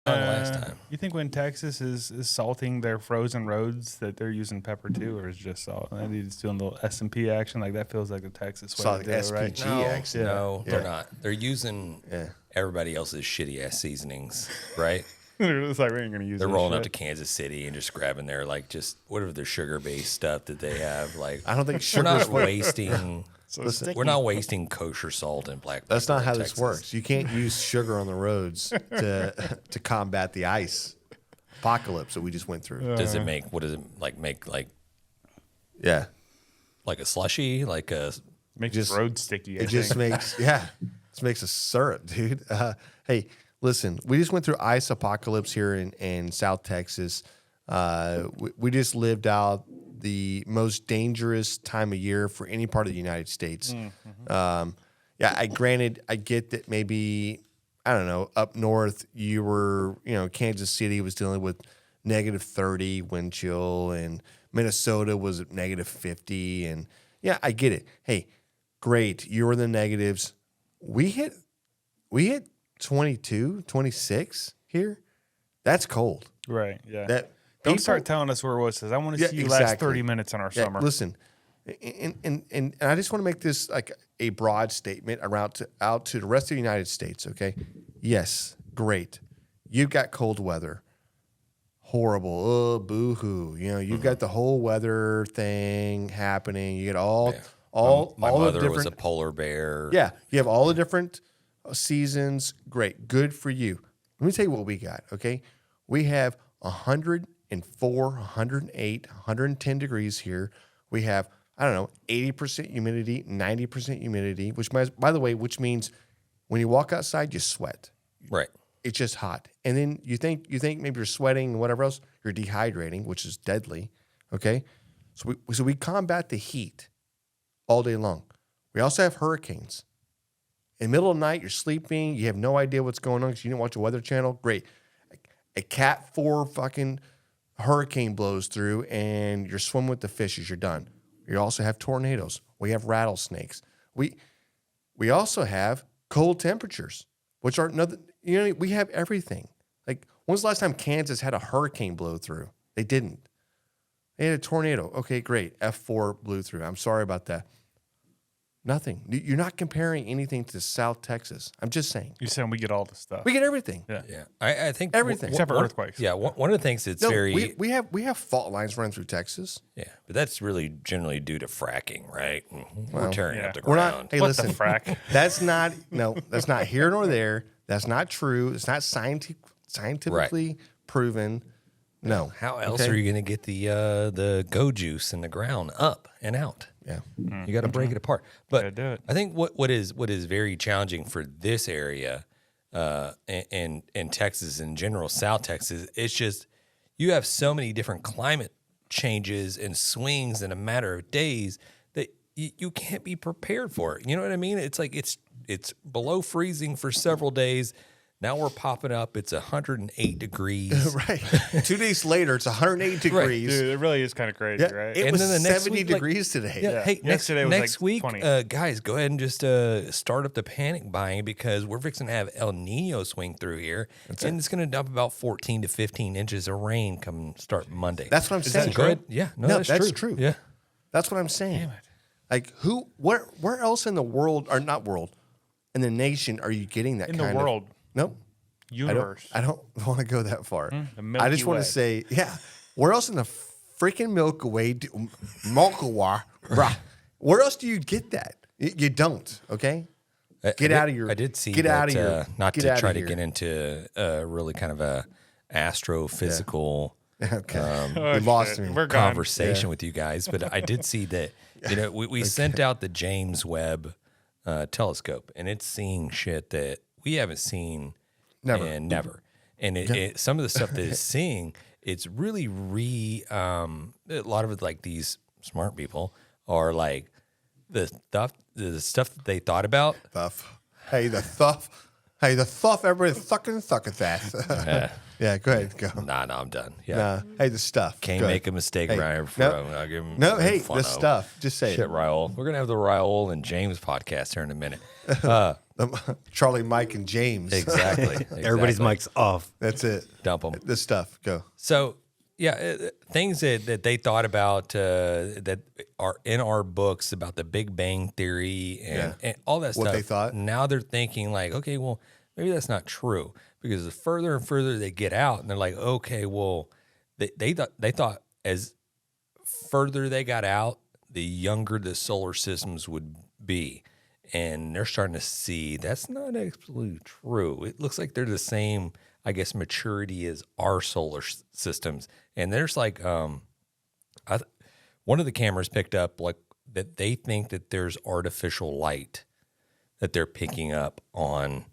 the last time. You think when Texas is salting their frozen roads that they're using pepper too, or is just salt? Maybe it's doing the S&P action. Like that feels like the Texas way to do it, right? SPG action. No, they're not. They're using everybody else's shitty ass seasonings, right? It's like we ain't gonna use. They're rolling up to Kansas City and just grabbing their like just whatever their sugar based stuff that they have. Like I don't think we're not sugar's wasting. Listen, We're not wasting kosher salt and black pepper. that's not how in this Texas. works. You can't use sugar on the roads to combat the ice apocalypse that we just went through. Does it make what does it like make like Yeah. like a slushy like a makes just- road sticky. It just makes it makes a syrup, dude. Hey, listen, we just went through ice apocalypse here in South Texas. We just lived out the most dangerous time of year for any part of the United States. I get that maybe, I don't know, up north you were, Kansas City was dealing with negative 30 wind chill and Minnesota was at negative 50. And yeah, I get it. Hey, great. You were in the negatives. We hit 22, 26 here. That's cold. right. Yeah. Don't Don't start telling us where it was. Says I want to see you last 30 minutes in our summer. Listen, and I just want to make this like a broad statement out to the rest of the United States. Okay, yes, great. You've got cold weather. Horrible. Oh, boo-hoo. You've got the whole weather thing happening. You get all my all mother the different, was a polar bear. Yeah, you have all the different seasons. Great. Good for you. Let me tell you what we got, okay? We have 104, 108, 110 degrees here. We have, 80% humidity, 90% humidity, which means when you walk outside, you sweat. Right. It's just hot. And then you think maybe you're sweating and whatever else, you're dehydrating, which is deadly, okay? So we combat the heat all day long. We also have hurricanes. In the middle of the night, you're sleeping, you have no idea what's going on because you didn't watch the Weather Channel. Great. A Cat 4 fucking hurricane blows through and you're swimming with the fishes, you're done. You also have tornadoes. We have rattlesnakes. We also have cold temperatures, which are another, we have everything. Like, when's the last time Kansas had a hurricane blow through? They didn't. They had a tornado. Okay, great. F4 blew through. I'm sorry about that. Nothing. You're not comparing anything to South Texas. I'm just saying. You're saying we get all the stuff. We get everything. Yeah. Yeah. I think Everything. Except for earthquakes. Yeah. One of the things that's No, very we have fault lines running through Texas. yeah, but that's really generally due to fracking, right? We're tearing up the We're ground. not. Hey, What listen. the frack? That's not here nor there. That's not true. It's not scientifically proven. No. How else are you going to get the go juice in the ground up and out? Yeah. You got to break it apart. But Gotta do it. I think what is very challenging for this area and Texas in general, South Texas, it's just you have so many different climate changes and swings in a matter of days that you can't be prepared for it. You know what I mean? It's like it's below freezing for several days. Now we're popping up. It's 108 degrees. Right. 2 days later, it's 108 degrees. Dude, it really is kind of crazy, Yeah, right? It And was then the next 70 week, like- degrees today. Yeah. Hey, Yesterday was next like week, 20. guys, go ahead and just start up the panic buying because we're fixing to have El Nino swing through here, and it's going to dump about 14 to 15 inches of rain come start Monday. That's what I'm saying. that Go ahead. Yeah, no, that's true. true. Yeah, That's what I'm saying. Like, where else in the world, or not world, in the nation are you getting that In kind the of? world, Nope. universe. I don't want to go that far. The Milky I just want Way. to say, where else in the freaking Milky Way, where else do you get that? You don't, okay? Get out of your. I did see Get that, out of your. not get to out try of to here. get into really kind of a astrophysical Okay. Oh, you lost shit. me. We're gone. conversation with you guys, but I did see that we sent out the James Webb telescope, and it's seeing shit that we haven't seen Never. And some of the stuff that it's seeing, it's really a lot of it, like these smart people are like the stuff that they thought about. Thuff. Hey, the thuff. Hey, the thuff. Everybody fucking suck at that. Yeah, go ahead. Go. Nah, I'm done. Yeah. Nah. Hey, the stuff. Can't Go make a ahead. mistake, Hey, Ryan. I'll give him No, hey, fun the of. stuff. Just say Shit, it. Raul. We're gonna have the Raul and James podcast here in a minute. Charlie, Mike, and James. Exactly. Everybody's mic's off. That's it. Dump them. This stuff. Go. So, yeah, things that they thought about that are in our books about the Big Bang Theory and all that stuff. What they thought. Now they're thinking like, okay, well, maybe that's not true because the further and further they get out, and they're like, okay, well, they thought as further they got out, the younger the solar systems would be. And they're starting to see that's not absolutely true. It looks like they're the same, I guess, maturity as our solar systems. And there's like, one of the cameras picked up like that they think that there's artificial light that they're picking up on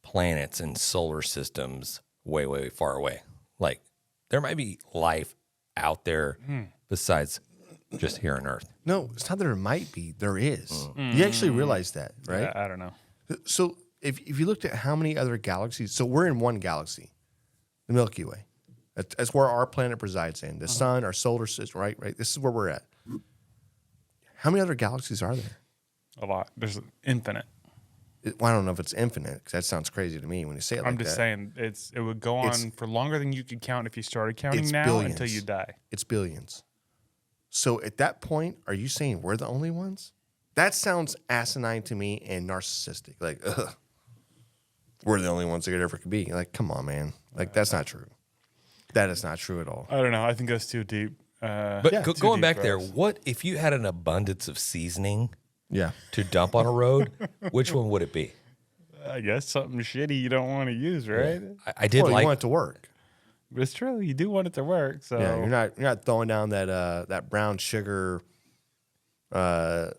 planets and solar systems way, way far away. Like there might be life out there besides just here on Earth. No, it's not that there might be. There is. You actually realize that, right? Yeah, I don't know. So if you looked at how many other galaxies, so we're in one galaxy, the Milky Way. That's where our planet resides in. The sun, our solar system, right? This is where we're at. How many other galaxies are there? A lot. There's infinite. Well, I don't know if it's infinite because that sounds crazy to me when you say it like that. I'm just saying it would go on for longer than you could count if you started counting now billions. until you die. It's billions. So at that point, are you saying we're the only ones? That sounds asinine to me and narcissistic. Like, ugh, we're the only ones that could ever be. Like, come on, man. Like, that's not true. That is not true at all. I don't know. I think that's too deep. But too going deep back for there, us. what if you had an abundance of seasoning Yeah. to dump on a road? Which one would it be? I guess something shitty you don't want to use, right? I did Well, like you want it to work. But it's true. You do want it to work. So Yeah, you're not throwing down that brown sugar. I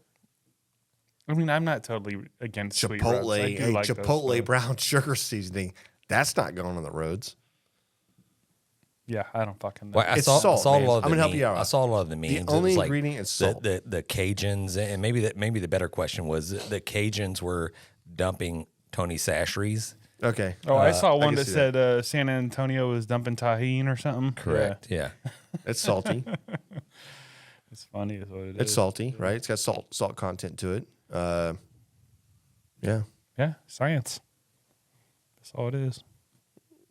mean, I'm not totally against sweet rubs. Chipotle, I do like those, Chipotle but- brown sugar seasoning. That's not going on the roads. Yeah, I don't fucking know. Well, I It's saw, salt, I saw a man. lot of I'm the gonna help meme- you out. I saw a lot of the memes. It only was like ingredient is salt. The Cajuns, and maybe the better question was the Cajuns were dumping Tony Chachere's. Okay. Oh, I saw one can that see said San Antonio was dumping tahine or something. Correct. Yeah. It's salty. Yeah. It's funny is what it is. It's salty, right? It's got salt content to it. Yeah. Yeah, science. That's all it is.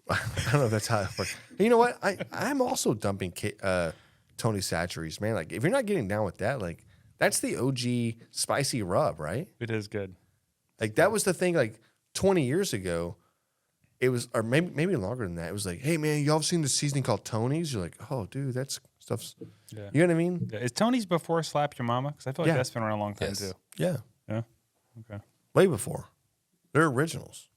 I don't know if that's how it works. You know what? I'm also dumping Tony Chachere's, man. Like, if you're not getting down with that, like, that's the OG spicy rub, right? It is good. Like, that was the thing, like, 20 years ago, it was, or maybe longer than that. It was like, hey, man, y'all seen the seasoning called Tony's? You're like, oh, dude, that's stuff's, Yeah. you know what I mean? Yeah. Is Tony's before Slap Your Mama? Because I feel like Yeah. that's been around a long time Yes. too. Yeah. Yeah. Okay. Way before. They're originals.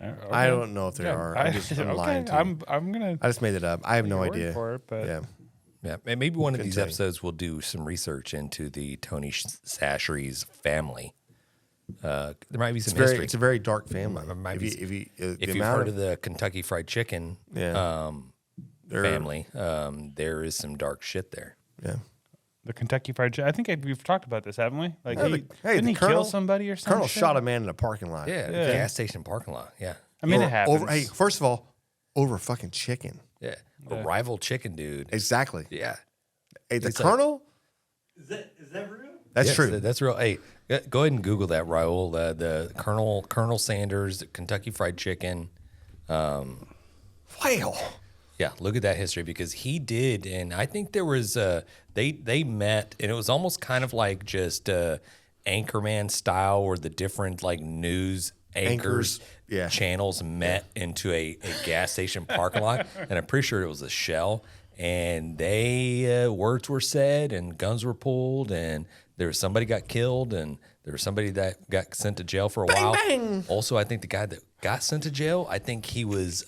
Okay. I don't know if they Yeah, are. I'm lying to you. I'm gonna. I just made it up. I have no take your word idea. for it, but Yeah. Yeah. And maybe one of Couldn't these tell you. episodes we'll do some research into the Tony Chachere's family. There might be some history. It's a very dark family. Might If be- you, if you've heard of the Kentucky Fried Chicken Yeah. family, there is some dark shit there. Yeah. the Kentucky Fried Chicken. I think we've talked about this, haven't we? Like, Yeah, didn't he kill Colonel- somebody or something? Colonel shot a man in a parking lot. Yeah, Yeah. gas station parking lot. Yeah. I mean, it happens. Hey, first of all, over fucking chicken. Yeah. A rival chicken dude. Exactly. Yeah. Hey, the It's like- Colonel? Is that real? That's Yes, true. That's real. Hey, go ahead and Google that, Raul. The Colonel Sanders, Kentucky Fried Chicken. Wow. Yeah, look at that history because he did, and I think there was they met, and it was almost kind of like just Anchorman style, where the different like news anchors yeah. channels met into a gas station parking lot, and I'm pretty sure it was a Shell, and they words were said, and guns were pulled, and there was somebody got killed, and there was somebody that got sent to jail for a while. bang. Also, I think the guy that got sent to jail, I think he was.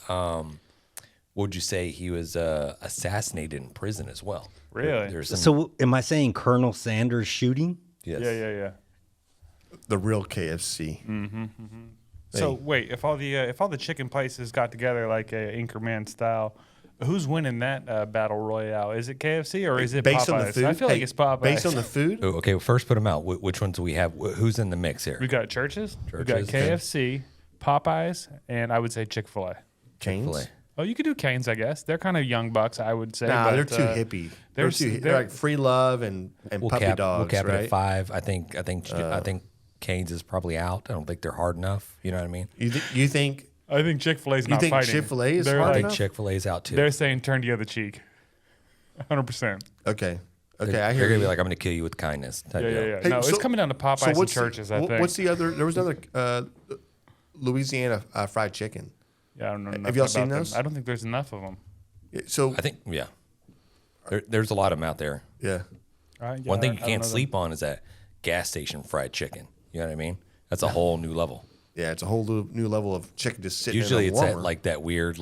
What would you say? He was assassinated in prison as well. Really? There's some, So am I saying Colonel Sanders shooting? yes. Yeah. The real KFC. So wait, if all the chicken places got together like a Anchorman style, who's winning that battle royale? Is it KFC or is it Based Popeyes? on the food? I feel like it's Popeyes. Based on the food? Oh, okay, well, first put them out. Which ones do we have? Who's in the mix here? we got Churches, we got Churches, okay. KFC, Popeyes, and I would say Chick-fil-A. Canes? Chick-fil-A. Oh, you could do Canes, I guess. They're kind of young bucks, I would say. Nah, but, they're too hippie. they're They're like free love and We'll puppy cap, dogs, we'll cap it right? at 5. I think Cane's is probably out. I don't think they're hard enough. You know what I mean? You think I think Chick-fil-A's not think fighting. Chick-fil-A is They're hard I like, think enough? Chick-fil-A's out too. They're saying turn the other cheek. 100%. okay? I They're hear gonna you. be like, I'm gonna kill you with kindness. Type Yeah, deal. yeah, yeah. Hey, No, so- it's coming down to Popeyes and what's churches, I think. What's the other? There was another Louisiana fried chicken. Yeah, I don't know. Have y'all nothing seen about them. those? I don't think there's enough of them. So I think there's a lot of them out there. yeah, One thing you can't sleep on is that gas station fried chicken. You know what I mean? That's a whole new level. yeah, it's a whole new level of chicken just sitting. Usually in a it's warmer. at like that weird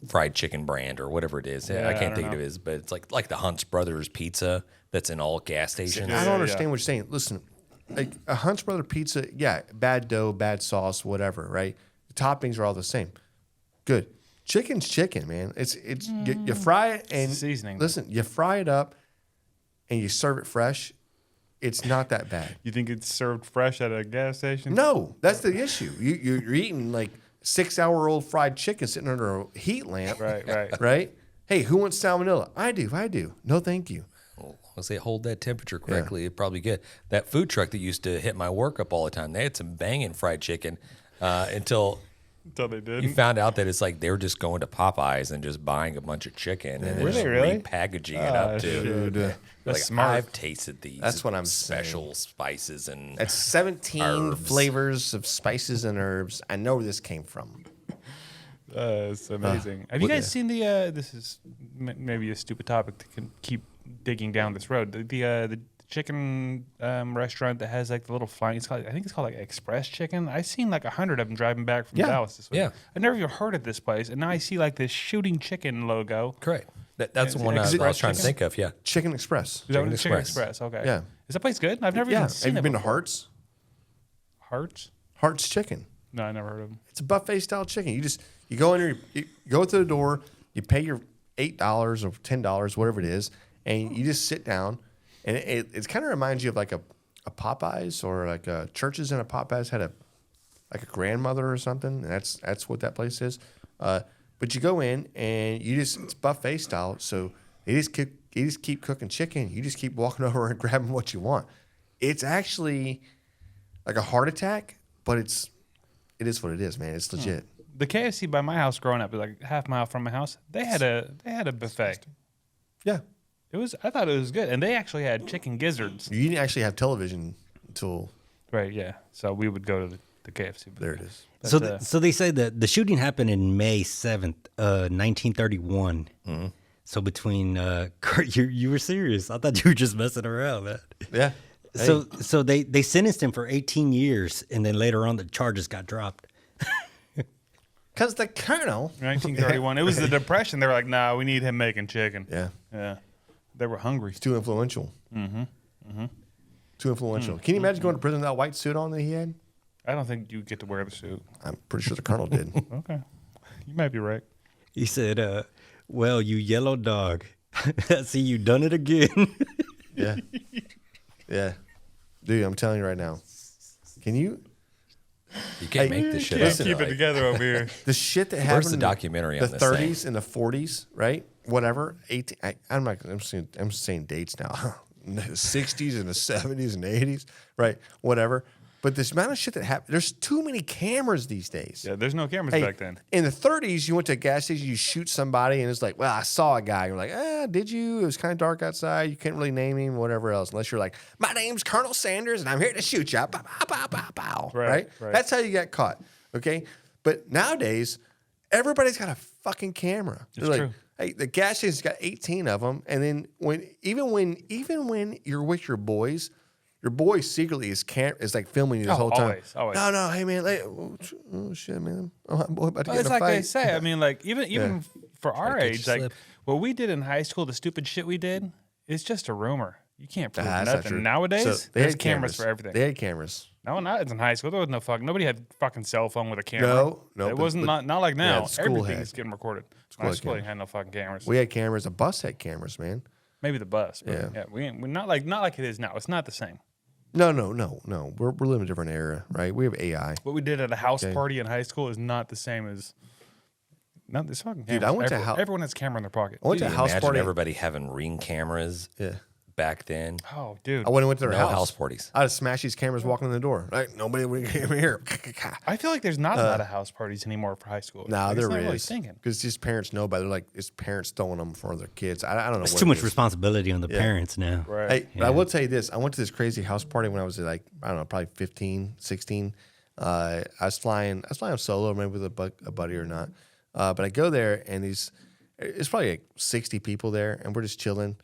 fried chicken brand or whatever it is. Yeah, I can't I think don't of know. it is, but it's like the Hunt's Brothers pizza that's in all gas stations. I don't understand what you're saying. Listen, like a Hunt's Brother pizza, yeah, bad dough, bad sauce, whatever, right? The toppings are all the same. Good. Chicken's chicken, man. It's you fry it and Seasoning. Listen, you fry it up and you serve it fresh. It's not that bad. You think it's served fresh at a gas station? No, that's the issue. You're eating like 6-hour-old fried chicken sitting under a heat lamp. Right. Right? Hey, who wants salmonella? I do. No, thank you. Once they hold that temperature correctly, it'd probably good. That food truck that used to hit my work up all the time, they had some banging fried chicken until Until they did. you found out that it's like they were just going to Popeyes and just buying a bunch of chicken and Were just they really? repackaging it up too. Dude, That's Like smart. I've tasted these. That's what I'm special spices and That's 17 Herbs. flavors of spices and herbs. I know where this came from. It's amazing. Have you guys seen the? This is maybe a stupid topic to keep digging down this road. The chicken restaurant that has like the little flying. I think it's called like Express Chicken. I seen like 100 of them driving back from Yeah. Dallas this week. Yeah. I never even heard of this place, and now I see like this shooting chicken logo. correct. That's the one I Is was it trying to chicken? think of. Yeah. Chicken Express. Is that what it's Chicken Express. Express? Okay. Yeah. Is that place good? I've never Yeah. even Have seen you it. been to before. Hearts? Hearts? Hearts Chicken. No, I never heard of them. It's a buffet style chicken. You go in there, you go to the door, you pay your $8 or $10, whatever it is, and you just sit down. And it kind of reminds you of like a Popeyes or like a Churches and a Popeyes had like a grandmother or something. And that's what that place is. But you go in and it's buffet style. So you just keep cooking chicken. You just keep walking over and grabbing what you want. It's actually like a heart attack, but it is what it is, man. It's legit. The KFC by my house growing up, like half mile from my house, they had a buffet. Yeah. I thought it was good, and they actually had chicken gizzards. You didn't actually have television until Right, yeah. So we would go to the KFC. buffet. there it is. So they say that the shooting happened in May 7th, 1931. So between Kurt, you were serious. I thought you were just messing around, man. Yeah. So they sentenced him for 18 years, and then later on the charges got dropped. Because the Colonel. 1931. It was the Depression. They were like, nah, we need him making chicken. Yeah. Yeah. They were hungry. Too influential. Too influential. Can you imagine going to prison with that white suit on that he had? I don't think you get to wear the suit. I'm pretty sure the Colonel did. Okay. You might be right. He said, well, you yellow dog. I see you done it again. Yeah. Yeah. Dude, I'm telling you right now. Can you? You can't make this shit Can't up. keep it Like, together over here. The shit that Where's happened the in documentary the on this thing? 30s and the 40s, right? Whatever. I'm saying dates now. The 60s and the 70s and 80s, right? Whatever. But this amount of shit that happened, there's too many cameras these days. Yeah, there's no cameras Hey, back then. in the 30s, you went to a gas station, you shoot somebody, and it's like, well, I saw a guy. You're like, did you? It was kind of dark outside. You can't really name him, whatever else, unless you're like, my name's Colonel Sanders, and I'm here to shoot you. Bow, bow, bow, bow, bow. Right. That's how you get caught. Okay. But nowadays, everybody's got a fucking camera. It's They're true. like, hey, the gas station's got 18 of them, and then even when you're with your boys secretly is like filming you the whole time. Always. No, hey man, oh shit, man, my boy about to Well, get it's in a like fight. they say. I mean, like even for our catch age, you like slip. what we did in high school, the stupid shit we did, it's just a rumor. You can't prove That's not nothing. true. Nowadays, So, they there's had cameras for everything. They had cameras. No, not in high school. There was no nobody had fucking cell phone with a camera. No, it but- wasn't but- not like now. yeah, the school Everything's had. getting recorded. School My had school cameras. had no fucking cameras. We had cameras. A bus had cameras, man. Maybe the bus. But Yeah. yeah. We're not like it is now. It's not the same. No. We're living in a different era, right? We have AI. What we did at a house Okay. party in high school is not the same as. Not this fucking cameras. Dude, I went to Everyone has a camera in their pocket. I went to Can a you house imagine party. everybody having Ring cameras Yeah. back then. Oh, dude. I went to their No house. house parties. I'd have smashed these cameras walking in the door. Like, nobody would came here. I feel like there's not a lot of house parties anymore for high school. Nah, Like, there it's not really is. thinking. Because just parents know about it. They're like, it's parents throwing them for their kids. I don't know It's what too it much is. responsibility on the parents now. Right. Hey, but I will tell you this. I went to this crazy house party when I was like, I don't know, probably 15, 16. I was flying solo, maybe with a buddy or not. But I go there and it's probably like 60 people there, and we're just chilling,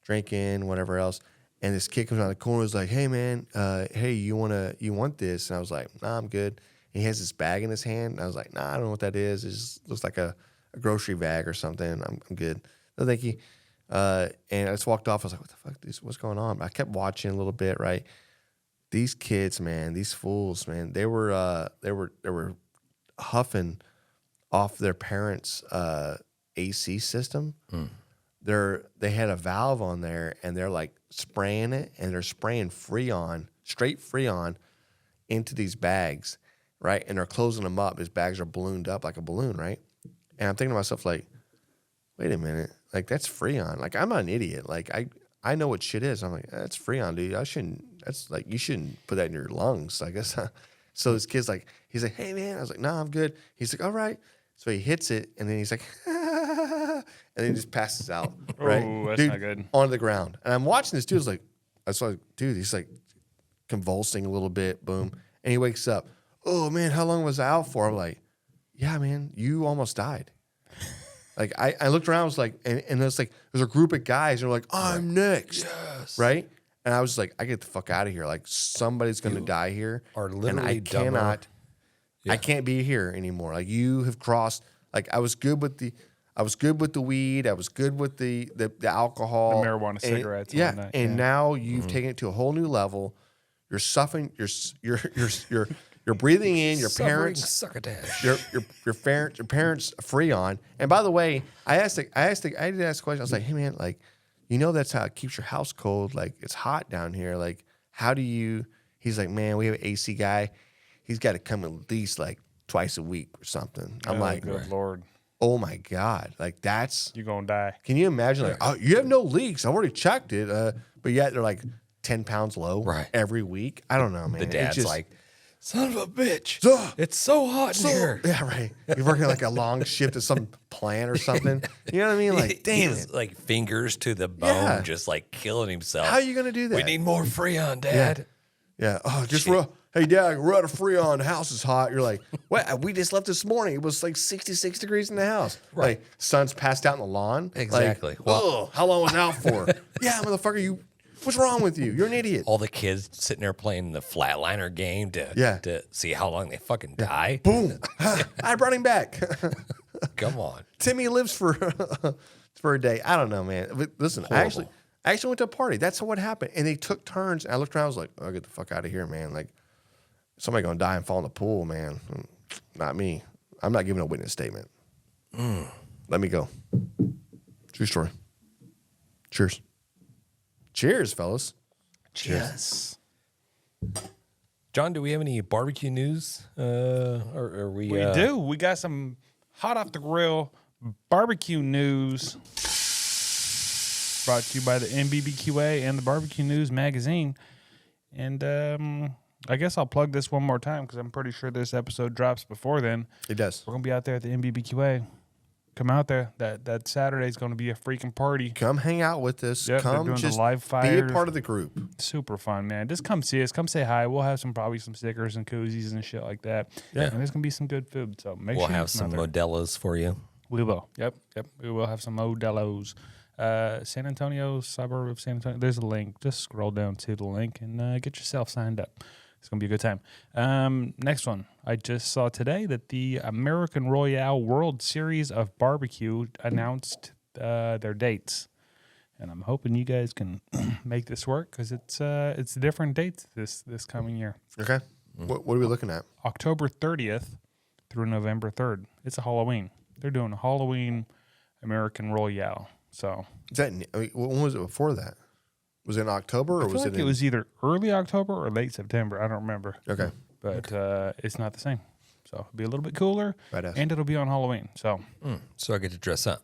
drinking, whatever else. And this kid comes around the corner, is like, "Hey man, hey, you want this?" And I was like, "Nah, I'm good." And he has this bag in his hand, and I was like, "Nah, I don't know what that is. It just looks like a grocery bag or something. I'm good. No, thank you." And I just walked off. I was like, "What the fuck? What's going on?" But I kept watching a little bit, right? These kids, man, these fools, man, they were huffing off their parents' AC system. They had a valve on there, and they're like spraying it, and they're spraying straight Freon into these bags, right? And they're closing them up. These bags are ballooned up like a balloon, right? And I'm thinking to myself, like, wait a minute, like that's Freon. Like I'm not an idiot. Like I know what shit is. I'm like, that's Freon, dude. You shouldn't put that in your lungs, I guess. So this kid's like, he's like, hey man. I was like, no, I'm good. He's like, all right. So he hits it, and then he's like, and then he just passes out. Right? Oh, that's dude, not good. On the ground. And I'm watching this dude. I was like, dude, he's like convulsing a little bit. Boom. And he wakes up. Oh man, how long was I out for? I'm like, yeah, man, you almost died. Like I looked around, I was like, and there's a group of guys, and they're like, I'm next. Yes. Right? And I was like, I get the fuck out of here. Like somebody's gonna die here. are and literally I dumber. cannot I can't be here anymore. Like you have crossed. Like I was good with the weed. I was good with the alcohol, The marijuana, and- cigarettes, and Yeah, whatnot, and yeah. now you've taken it to a whole new level. You're suffering. You're breathing in your parents. Succotash. Your parents Freon. And by the way, I did ask a question. I was like, hey man, like, you know that's how it keeps your house cold. Like it's hot down here. Like how do you? He's like, man, we have an AC guy. He's got to come at least like twice a week or something. I'm like, good Lord. oh my God, like that's. You're going to die. Can you imagine? Like, oh, you have no leaks. I've already checked it. But yet they're like 10 pounds low every week. I don't know, man. The dad's just, like, son of a bitch. Ugh. It's so hot in here. Yeah, right. You're working like a long shift at some plant or something. You know what I mean? Like, damn He's it. like fingers to the bone, Yeah. just like killing himself. How are you going to do that? We need more Freon, Dad. Yeah. Oh, hey, Dad, we're out of Freon. The house is hot. You're like, what? We just left this morning. It was like 66 degrees in the house. Right. Like, sun's passed out in the lawn. Exactly. Like, Well- how long was it out for? Yeah, motherfucker, what's wrong with you? You're an idiot. All the kids sitting there playing the flatliner game to see how long they fucking die. Boom. I brought him back. Come on. Timmy lives for a day. I don't know, man. But listen, I actually went to a party. That's what happened. And they took turns. And I looked around. I was like, oh, get the fuck out of here, man. Like, somebody going to die and fall in the pool, man. Not me. I'm not giving a witness statement. Let me go. True story. Cheers. Cheers, fellas. Cheers. John, do we have any barbecue news? Or are we? We do. We got some hot off the grill barbecue news brought to you by the NBBQA and the Barbecue News magazine. And I guess I'll plug this one more time because I'm pretty sure this episode drops before then. It does. We're going to be out there at the NBBQA. Come out there. That Saturday is going to be a freaking party. Come hang out with us. Yep, they're Come doing the just live be a fires. part of the group. Super fun, man. Just come see us. Come say hi. We'll have probably some stickers and koozies and shit like that. Yeah. And there's going to be some good food. So make We'll sure you have come some out there. Modelo's for you. We will. Yep. We will have some Modelo's. San Antonio, suburb of San Antonio. There's a link. Just scroll down to the link and get yourself signed up. It's going to be a good time. Next one. I just saw today that the American Royale World Series of Barbecue announced their dates. And I'm hoping you guys can make this work because it's different dates this coming year. Okay. What are we looking at? October 30th through November 3rd. It's a Halloween. They're doing a Halloween American Royale. So Is that, when was it before that? Was it in October or I feel was like it it in? was either early October or late September. I don't remember. Okay. But it's not the same. So it'll be a little bit cooler. Badass. And it'll be on Halloween. So So I get to dress up.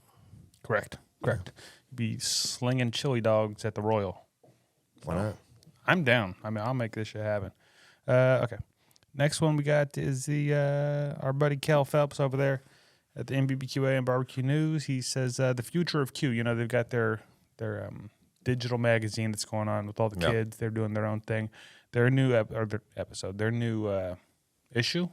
correct. Be slinging chili dogs at the Royal. Why not? I'm down. I mean, I'll make this shit happen. Okay. Next one we got is the our buddy Kel Phelps over there at the NBBQA and Barbecue News. He says the future of Q. You know, they've got their digital magazine that's going on with all the kids. They're doing their own thing. Their new their new issue,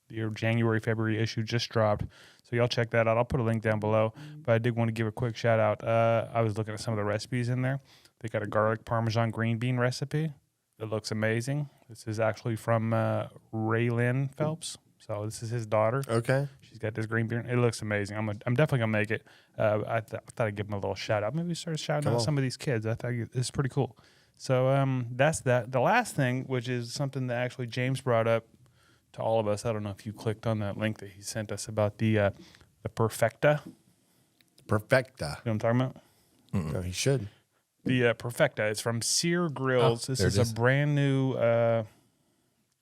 your January, February issue just dropped. So y'all check that out. I'll put a link down below. But I did want to give a quick shout out. I was looking at some of the recipes in there. They got a garlic parmesan green bean recipe. It looks amazing. This is actually from Raylyn Phelps. So this is his daughter. Okay. She's got this green bean. It looks amazing. I'm definitely gonna make it. I thought I'd give him a little shout out. Maybe start shouting out some of these kids. I thought it's pretty cool. So that's that. The last thing, which is something that actually James brought up to all of us. I don't know if you clicked on that link that he sent us about the Perfecta. Perfecta. You know what I'm talking about? No, he should. The Perfecta is from Sear Grills. This is a brand new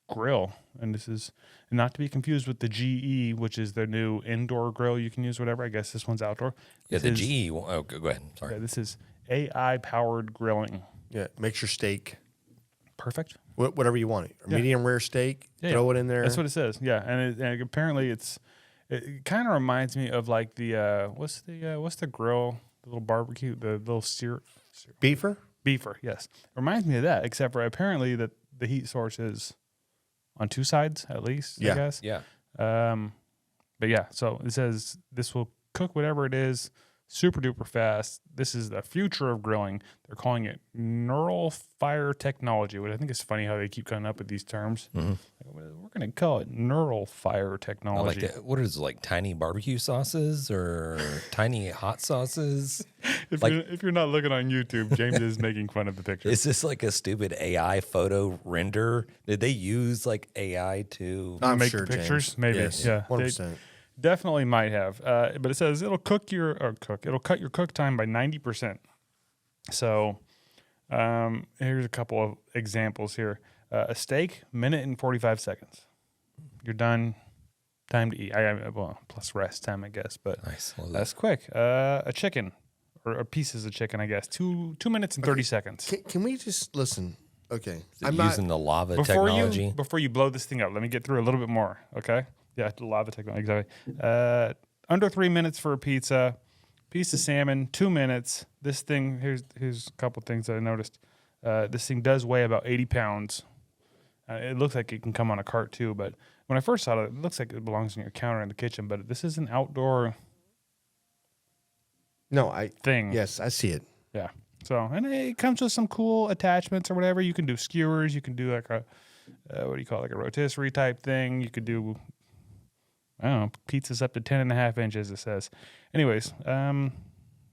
grill, and this is not to be confused with the GE, which is their new indoor grill you can use, whatever. I guess this one's outdoor. Yeah, the GE. Oh, go ahead. Sorry. Yeah, this is AI-powered grilling. Yeah, makes your steak Perfect. whatever you want. A medium rare steak, throw it in there. That's what it says. Yeah, and apparently it kind of reminds me of like the what's the grill, the little barbecue, the little Beefer? Beefer, yes. Reminds me of that, except for apparently that the heat source is on two sides at least, I guess. Yeah. But yeah, so it says this will cook whatever it is super duper fast. This is the future of grilling. They're calling it neural fire technology, which I think is funny how they keep coming up with these terms. Mm-hmm. We're going to call it neural fire technology. I like that. What is it, like tiny barbecue sauces or tiny hot sauces? If you're not looking on YouTube, James is making fun of the picture. Is this like a stupid AI photo render? Did they use like AI to make sure, the pictures? James. Maybe. Yes, Yeah. 100%. Definitely might have, but it says it'll cut your cook time by 90%. So, here's a couple of examples here. A steak, minute and 45 seconds. You're done. Time to eat. Plus rest time, I guess, but nice. That's quick. A chicken, or pieces of chicken, I guess. 2 minutes and 30 seconds. Can we just listen? Okay, I'm using the lava technology. Before you blow this thing up, let me get through a little bit more. Okay. Yeah, the lava technology, exactly. Under 3 minutes for a pizza, piece of salmon, 2 minutes. This thing, here's a couple things that I noticed. This thing does weigh about 80 pounds. It looks like it can come on a cart too, but when I first saw it, it looks like it belongs on your counter in the kitchen, but this is an outdoor thing. Yes, I see it. Yeah. So, and it comes with some cool attachments or whatever. You can do skewers. You can do like a, like a rotisserie type thing. You could do, I don't know, pizzas up to 10.5 inches, it says. Anyways,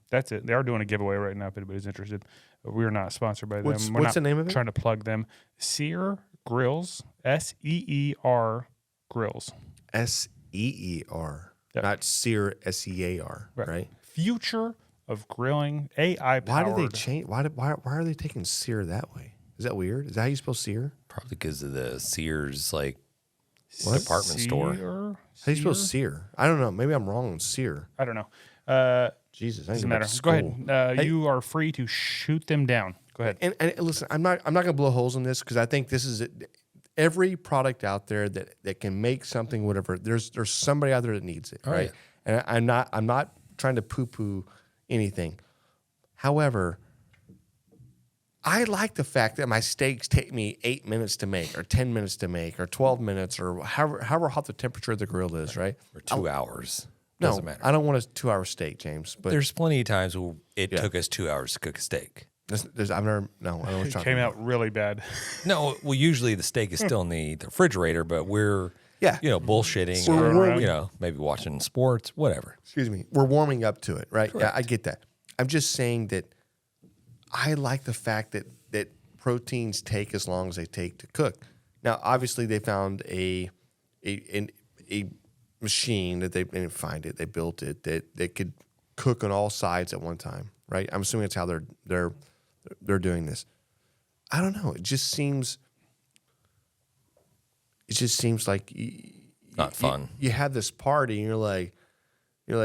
that's it. They are doing a giveaway right now if anybody's interested. We're not sponsored by them. What's the name of it? Trying to plug them. Sear Grills, SEER Grills. SEER, Yep. not Sear, SEAR, right? Future of grilling, AI powered. Why do they change? Why are they taking Sear that way? Is that weird? Is that how you spell Sear? Probably because of the Sears department store. How do you spell Sear? I don't know. Maybe I'm wrong on Sear. I don't know. Jesus, I doesn't matter. Go ahead. You are free to shoot them down. Go ahead. And listen, I'm not gonna blow holes in this because I think this is it. Every product out there that can make something, whatever. There's somebody out there that needs it, right? And I'm not trying to poo-poo anything. However, I like the fact that my steaks take me 8 minutes to make, or 10 minutes to make, or 12 minutes, or however hot the temperature of the grill is, right? Or 2 hours. No, Doesn't matter. I don't want a 2-hour steak, James. But There's plenty of times where it took us 2 hours to cook a steak. I've never. No, I don't know what you're It talking came about. out really bad. No, well, usually the steak is still in the refrigerator, but we're bullshitting, or maybe watching sports, whatever. Excuse me. We're warming up to it, right? Correct. Yeah, I get that. I'm just saying that I like the fact that proteins take as long as they take to cook. Now, obviously, they found a machine that they didn't find it. They built it that could cook on all sides at one time, right? I'm assuming that's how they're doing this. I don't know. It just seems like not fun. You have this party and you're like,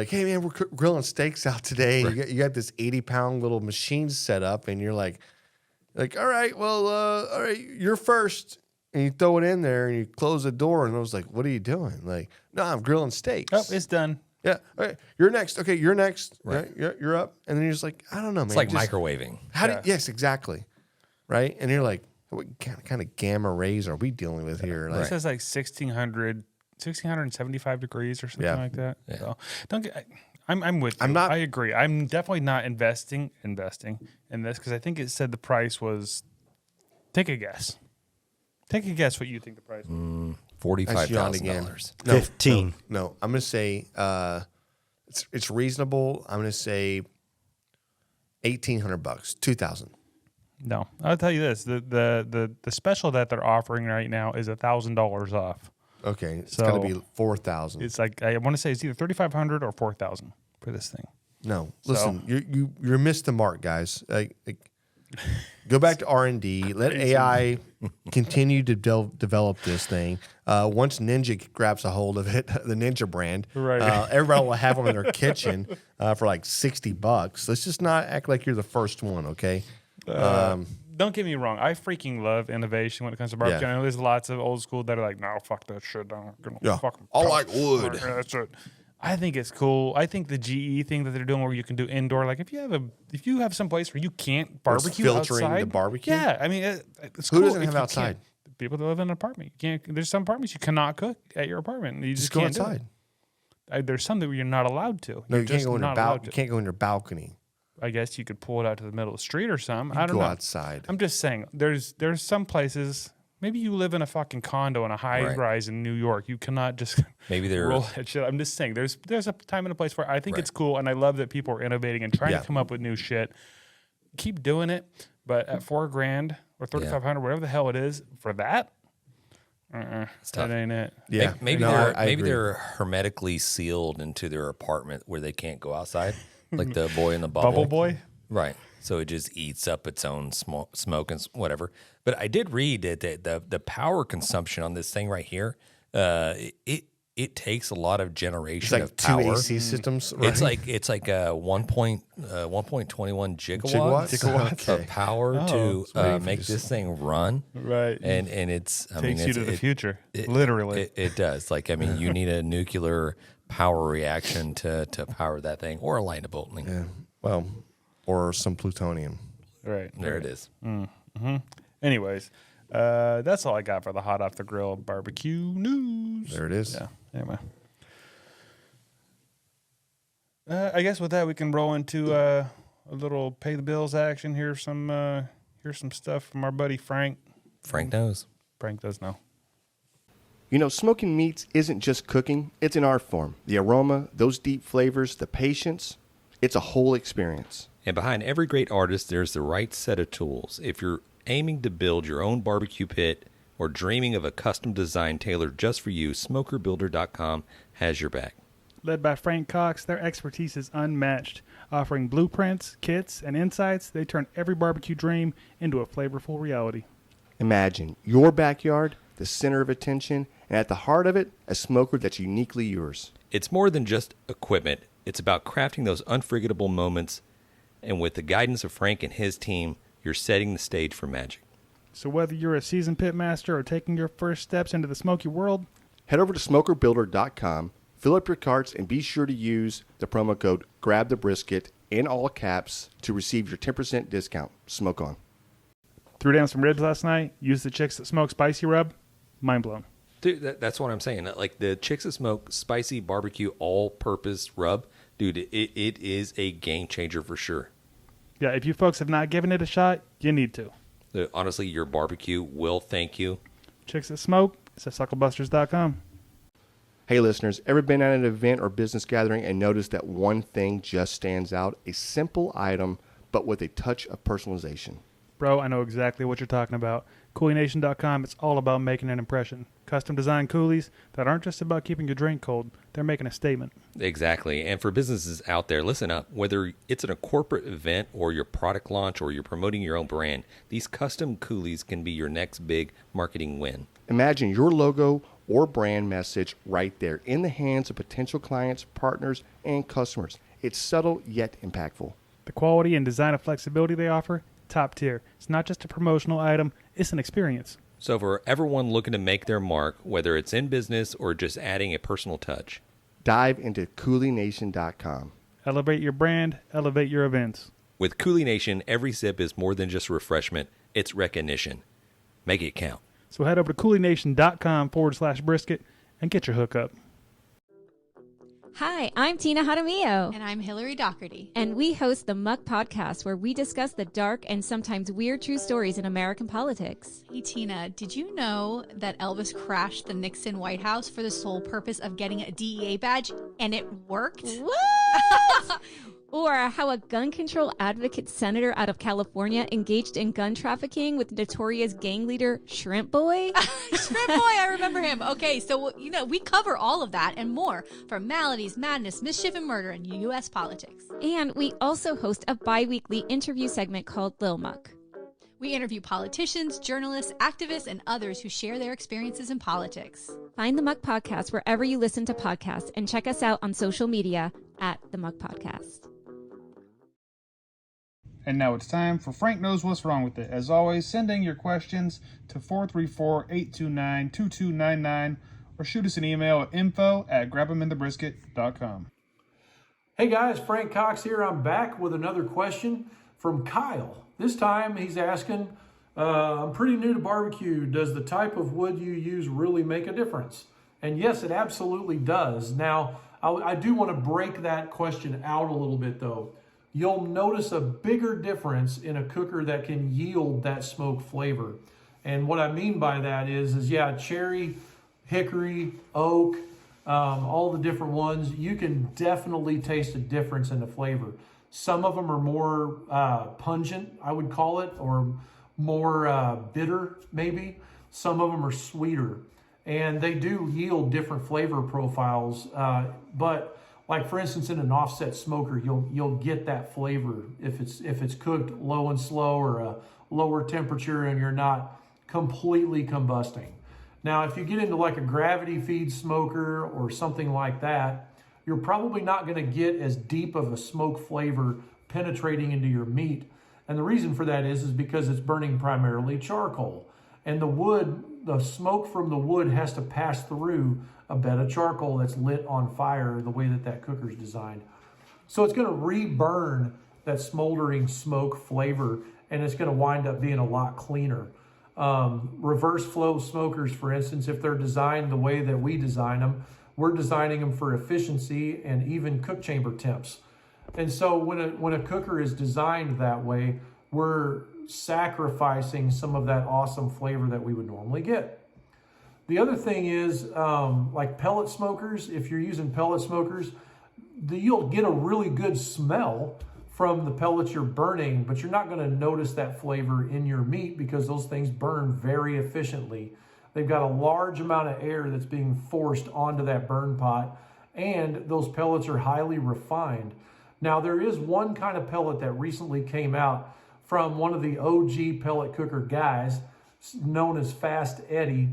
hey man, we're grilling steaks out today. Right. You got this 80-pound little machine set up, and you're like, Like, all right, well, all right, you're first. And you throw it in there and you close the door. And I was like, what are you doing? Like, no, I'm grilling steaks. Oh, it's done. Yeah. All right, you're next. Okay, you're next. Right. You're up. And then you're just like, I don't know, man. It's like Just- microwaving. How Yeah. do yes, exactly. Right? And you're like, what kind of gamma rays are we dealing with here? Like, This is like 1675 degrees or something Yeah. like that. Yeah. So don't get. I'm with you. I'm not- I agree. I'm definitely not investing in this because I think it said the price was. Take a guess. Take a guess what you think the price was. $45,000. No, 15. No, I'm gonna say it's reasonable. I'm gonna say $1,800, $2,000. No, I'll tell you this: the special that they're offering right now is $1,000 off. Okay, it's So- gonna be 4,000. It's like I want to say it's either 3,500 or 4,000 for this thing. No, listen, you missed the mark, guys. Like, go back to R&D. Let AI continue to develop this thing. Once Ninja grabs a hold of it, the Ninja brand, Right. Everybody will have them in their kitchen for like $60. Let's just not act like you're the first one, okay? Don't get me wrong. I freaking love innovation when it comes to barbecue. Yeah. I know there's lots of old school that are like, no, fuck that shit. I'm gonna Yeah. fucking I like wood. Yeah, that's it. I think it's cool. I think the GE thing that they're doing where you can do indoor, like if you have some place where you can't barbecue filtering outside, the barbecue? Yeah, I mean it's Who cool. doesn't if have you outside? can't- People that live in an apartment. You can't. There's some apartments you cannot cook at your apartment. You just Just go can't do it. outside. There's some that you're not allowed to. No, You're you can't just go in your not allowed You to. can't go in your balcony. I guess you could pull it out to the middle of the street or something. I don't Go know. outside. I'm just saying, there's some places. Maybe you live in a fucking condo in a high Right. rise in New York. You cannot just Maybe they're roll that shit. I'm just saying, there's a time and a place where I think Right. it's cool, and I love that people are innovating and trying Yeah. to come up with new shit. Keep doing it, but at $4,000 or $3,500, whatever the hell it is, for that, that tough. ain't it. Yeah, Maybe no, they're I maybe agree. they're hermetically sealed into their apartment where they can't go outside, like the boy in the Bubble Boy. Right. So it just eats up its own smoke and whatever. But I did read that the power consumption on this thing right here, it takes a lot of generation It's like of two power. AC systems. Right? It's like 1.21 Gigawatts? of power to make this thing run. Right. And it's I Takes mean you to the future, literally. it does. Like I mean, you need a nuclear power reaction to power that thing, or a lightning bolt. Yeah. Well, or some plutonium. Right. There it is. Anyways, that's all I got for the hot off the grill barbecue news. There it is. Yeah. Anyway. I guess with that we can roll into a little pay the bills action. Here's some stuff from our buddy Frank. Frank knows. Frank does know. You know, smoking meats isn't just cooking, it's an art form. The aroma, those deep flavors, the patience, it's a whole experience. And behind every great artist, there's the right set of tools. If you're aiming to build your own barbecue pit or dreaming of a custom design tailored just for you, SmokerBuilder.com has your back. Led by Frank Cox, their expertise is unmatched. Offering blueprints, kits, and insights, they turn every barbecue dream into a flavorful reality. Imagine your backyard, the center of attention, and at the heart of it, a smoker that's uniquely yours. It's more than just equipment. It's about crafting those unforgettable moments. And with the guidance of Frank and his team, you're setting the stage for magic. So whether you're a seasoned pit master or taking your first steps into the smoky world, Head over to SmokerBuilder.com, fill up your carts, and be sure to use the promo code GRABTHEBRISKET in all caps to receive your 10% discount. Smoke on. threw down some ribs last night, used the Chicks That Smoke spicy rub, mind blown. Dude, that's what I'm saying. Like the Chicks That Smoke spicy barbecue all-purpose rub, dude, it is a game changer for sure. Yeah, if you folks have not given it a shot, you need to. Honestly, your barbecue will thank you. Chicks That Smoke, it's at Sucklebusters.com. Hey listeners, ever been at an event or business gathering and noticed that one thing just stands out? A simple item, but with a touch of personalization. Bro, I know exactly what you're talking about. CoolieNation.com, it's all about making an impression. Custom designed coolies that aren't just about keeping your drink cold, they're making a statement. Exactly. And for businesses out there, listen up. Whether it's in a corporate event or your product launch or you're promoting your own brand, these custom coolies can be your next big marketing win. Imagine your logo or brand message right there in the hands of potential clients, partners, and customers. It's subtle yet impactful. The quality and design of flexibility they offer, top tier. It's not just a promotional item, it's an experience. So for everyone looking to make their mark, whether it's in business or just adding a personal touch, dive into CoolieNation.com. Elevate your brand, elevate your events. with CoolieNation, every sip is more than just refreshment, it's recognition. Make it count. So head over to CoolieNation.com/brisket and get your hookup. Hi, I'm Tina Jaramillo. And I'm Hillary Doherty. And we host the Muck Podcast, where we discuss the dark and sometimes weird true stories in American politics. Hey, Tina, did you know that Elvis crashed the Nixon White House for the sole purpose of getting a DEA badge, and it worked? What? Or how a gun control advocate senator out of California engaged in gun trafficking with notorious gang leader Shrimp Boy. Shrimp Boy, I remember him. Okay, so, we cover all of that and more from maladies, madness, mischief, and murder in U.S. politics. And we also host a bi-weekly interview segment called Lil Muck. We interview politicians, journalists, activists, and others who share their experiences in politics. Find the Muck Podcast wherever you listen to podcasts, and check us out on social media at the Muck Podcast. And now it's time for Frank Knows What's Wrong With It. As always, send in your questions to 434-829-2299 or shoot us an email at info@grabtheminthe.brisket.com. Hey guys, Frank Cox here. I'm back with another question from Kyle. This time he's asking, I'm pretty new to barbecue. Does the type of wood you use really make a difference? And yes, it absolutely does. Now, I do want to break that question out a little bit though. You'll notice a bigger difference in a cooker that can yield that smoke flavor. And what I mean by that is cherry, hickory, oak, all the different ones, you can definitely taste a difference in the flavor. Some of them are more pungent, I would call it, or more bitter, maybe. Some of them are sweeter. And they do yield different flavor profiles, but like for instance, in an offset smoker, you'll get that flavor if it's cooked low and slow or a lower temperature and you're not completely combusting. Now, if you get into like a gravity feed smoker or something like that, you're probably not going to get as deep of a smoke flavor penetrating into your meat. And the reason for that is because it's burning primarily charcoal. And the smoke from the wood has to pass through a bed of charcoal that's lit on fire the way that cooker's designed. So it's going to re-burn that smoldering smoke flavor, and it's going to wind up being a lot cleaner. Reverse flow smokers, for instance, if they're designed the way that we design them, we're designing them for efficiency and even cook chamber temps. And so when a cooker is designed that way, we're sacrificing some of that awesome flavor that we would normally get. The other thing is, like pellet smokers, if you're using pellet smokers, you'll get a really good smell from the pellets you're burning, but you're not going to notice that flavor in your meat because those things burn very efficiently. They've got a large amount of air that's being forced onto that burn pot, and those pellets are highly refined. Now, there is one kind of pellet that recently came out from one of the OG pellet cooker guys known as Fast Eddie,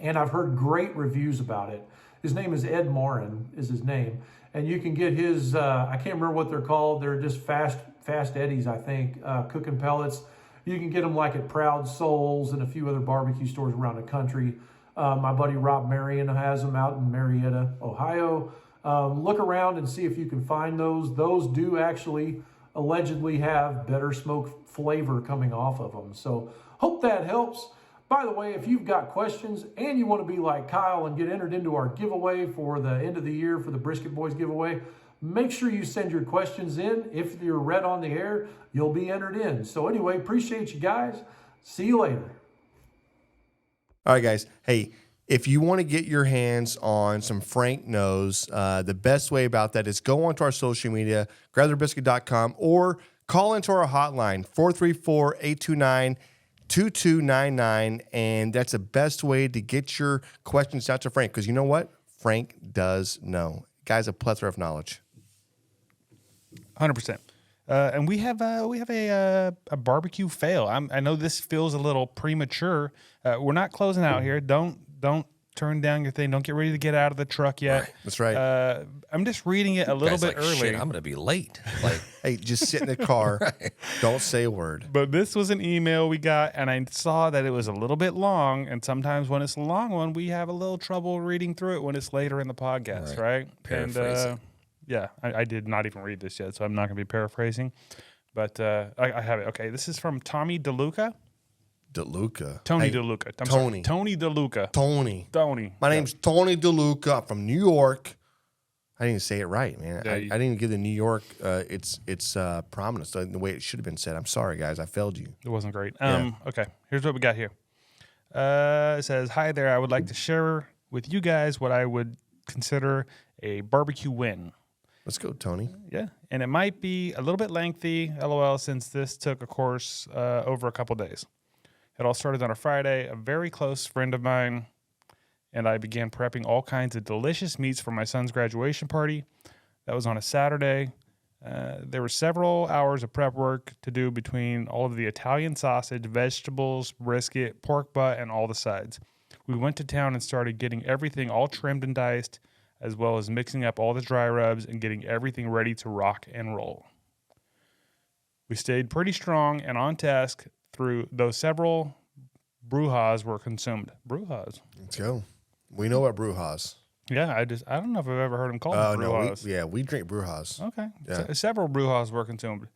and I've heard great reviews about it. His name is Ed Morin, is his name. And you can get his, I can't remember what they're called. They're just Fast Eddies, I think, cooking pellets. You can get them like at Proud Souls and a few other barbecue stores around the country. My buddy Rob Marion has them out in Marietta, Ohio. Look around and see if you can find those. Those do actually allegedly have better smoke flavor coming off of them. So hope that helps. By the way, if you've got questions and you want to be like Kyle and get entered into our giveaway for the end of the year for the Brisket Boys giveaway, make sure you send your questions in. If you're read on the air, you'll be entered in. So anyway, appreciate you guys. See you later. All right, guys. Hey, if you want to get your hands on some Frank Knows, the best way about that is go onto our social media, grabthebrisket.com, or call into our hotline, 434-829-2299, and that's the best way to get your questions out to Frank, because you know what? Frank does know. Guy's a plethora of knowledge. 100%. And we have a barbecue fail. I know this feels a little premature. We're not closing out here. Don't turn down your thing. Don't get ready to get out of the truck yet. Right. That's right. I'm just reading it a little bit early. Shit, I'm going to be late. Like, Hey, just sit in the car. Don't say a word. But this was an email we got, and I saw that it was a little bit long. And sometimes when it's a long one, we have a little trouble reading through it when it's later in the podcast, right? Paraphrasing. And I did not even read this yet, so I'm not going to be paraphrasing. But I have it. Okay, this is from Tommy Deluca. Deluca. Tony Hey, Deluca. I'm Tony. sorry. Tony Deluca. Tony. My name's Tony Deluca. I'm from New York. I didn't even say it right, man. Yeah, I didn't even give the New York its prominence the way it should have been said. I'm sorry, guys. I failed you. It wasn't great. Yeah. Okay, here's what we got here. It says, "Hi there. I would like to share with you guys what I would consider a barbecue win. Let's go, Tony. Yeah, and it might be a little bit lengthy, LOL, since this took a course over a couple days. It all started on a Friday. A very close friend of mine and I began prepping all kinds of delicious meats for my son's graduation party. That was on a Saturday. There were several hours of prep work to do between all of the Italian sausage, vegetables, brisket, pork butt, and all the sides. We went to town and started getting everything all trimmed and diced, as well as mixing up all the dry rubs and getting everything ready to rock and roll. We stayed pretty strong and on task through those several brujas were consumed. Brujas? Let's go. We know what brujas. Yeah, I don't know if I've ever heard them called brujas. No, we drink brujas. Okay. Yeah. Several brujas were consumed.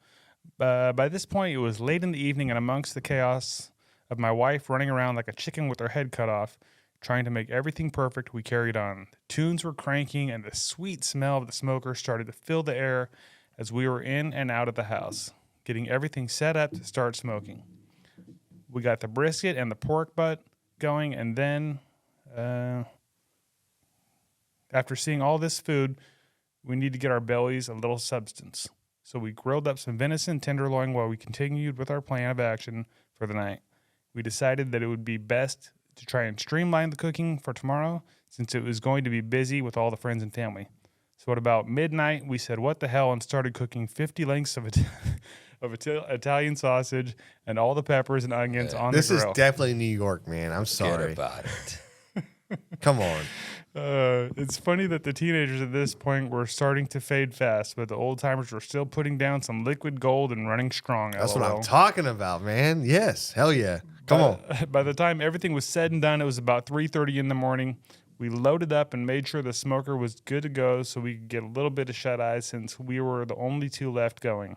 By this point, it was late in the evening, and amongst the chaos of my wife running around like a chicken with her head cut off, trying to make everything perfect, we carried on. The tunes were cranking, and the sweet smell of the smoker started to fill the air as we were in and out of the house, getting everything set up to start smoking. We got the brisket and the pork butt going, and then after seeing all this food, we need to get our bellies a little substance. So we grilled up some venison tenderloin while we continued with our plan of action for the night. We decided that it would be best to try and streamline the cooking for tomorrow since it was going to be busy with all the friends and family. So at about midnight, we said, what the hell, and started cooking 50 lengths of Italian sausage and all the peppers and onions on the grill. This is definitely New York, man. I'm sorry. Forget about it. Come on. It's funny that the teenagers at this point were starting to fade fast, but the old timers were still putting down some liquid gold and running strong. That's LOL. what I'm talking about, man. Yes. Hell yeah. Come on. By the time everything was said and done, it was about 3:30 in the morning. We loaded up and made sure the smoker was good to go so we could get a little bit of shut-eye since we were the only two left going.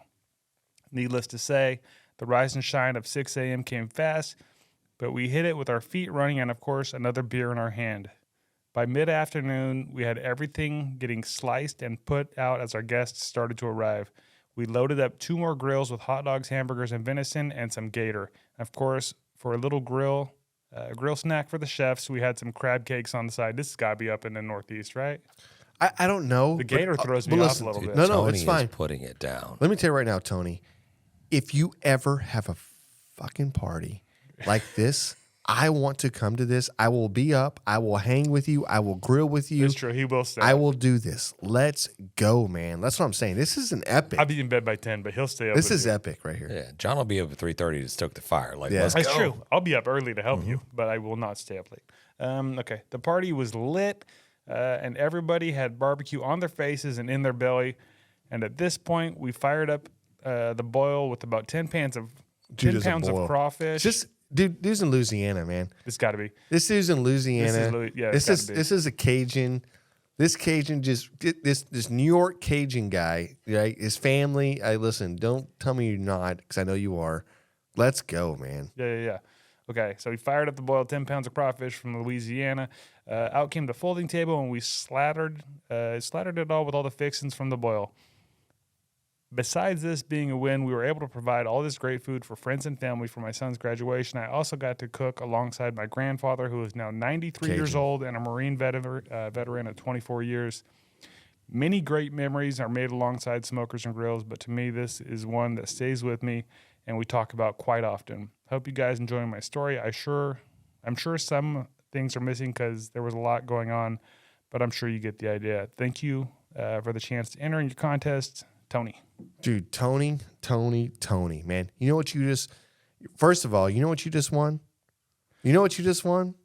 Needless to say, the rise and shine of 6 a.m. came fast, but we hit it with our feet running and, of course, another beer in our hand. By mid-afternoon, we had everything getting sliced and put out as our guests started to arrive. We loaded up 2 more grills with hot dogs, hamburgers, and venison, and some gator. Of course, for a little grill snack for the chefs, we had some crab cakes on the side. This has got to be up in the Northeast, right? I don't know. The gator throws me off a little bit. No, Tony it's fine. is putting it down. Let me tell you right now, Tony, if you ever have a fucking party like this, I want to come to this. I will be up. I will hang with you. I will grill with you. It's true. He will stay I up. will do this. Let's go, man. That's what I'm saying. This is an epic. I'll be in bed by 10, but he'll stay up. This with is you. epic right here. Yeah, John will be up at 3:30 to stoke the fire. Like, Yeah. let's That's go. true. I'll be up early to help you, but I will not stay up late. Okay. The party was lit, and everybody had barbecue on their faces and in their belly. And at this point, we fired up the boil with about 10 pounds of crawfish. Dude's in Louisiana, man. It's got to be. This dude's in Louisiana. This is a Cajun. This Cajun this New York Cajun guy, right? His family. Listen, don't tell me you're not, because I know you are. Let's go, man. Yeah. Okay, so we fired up the boiled 10 pounds of crawfish from Louisiana. Out came the folding table, and we slattered it all with all the fixings from the boil. Besides this being a win, we were able to provide all this great food for friends and family for my son's graduation. I also got to cook alongside my grandfather, who is now 93 years old and a Marine veteran of 24 years. Many great memories are made alongside smokers and grills, but to me, this is one that stays with me and we talk about quite often. Hope you guys enjoy my story. I'm sure some things are missing because there was a lot going on, but I'm sure you get the idea. Thank you for the chance to enter in your contest, Tony. Dude, Tony, man. You know what you just, first of all, you know what you just won? You know what you just won?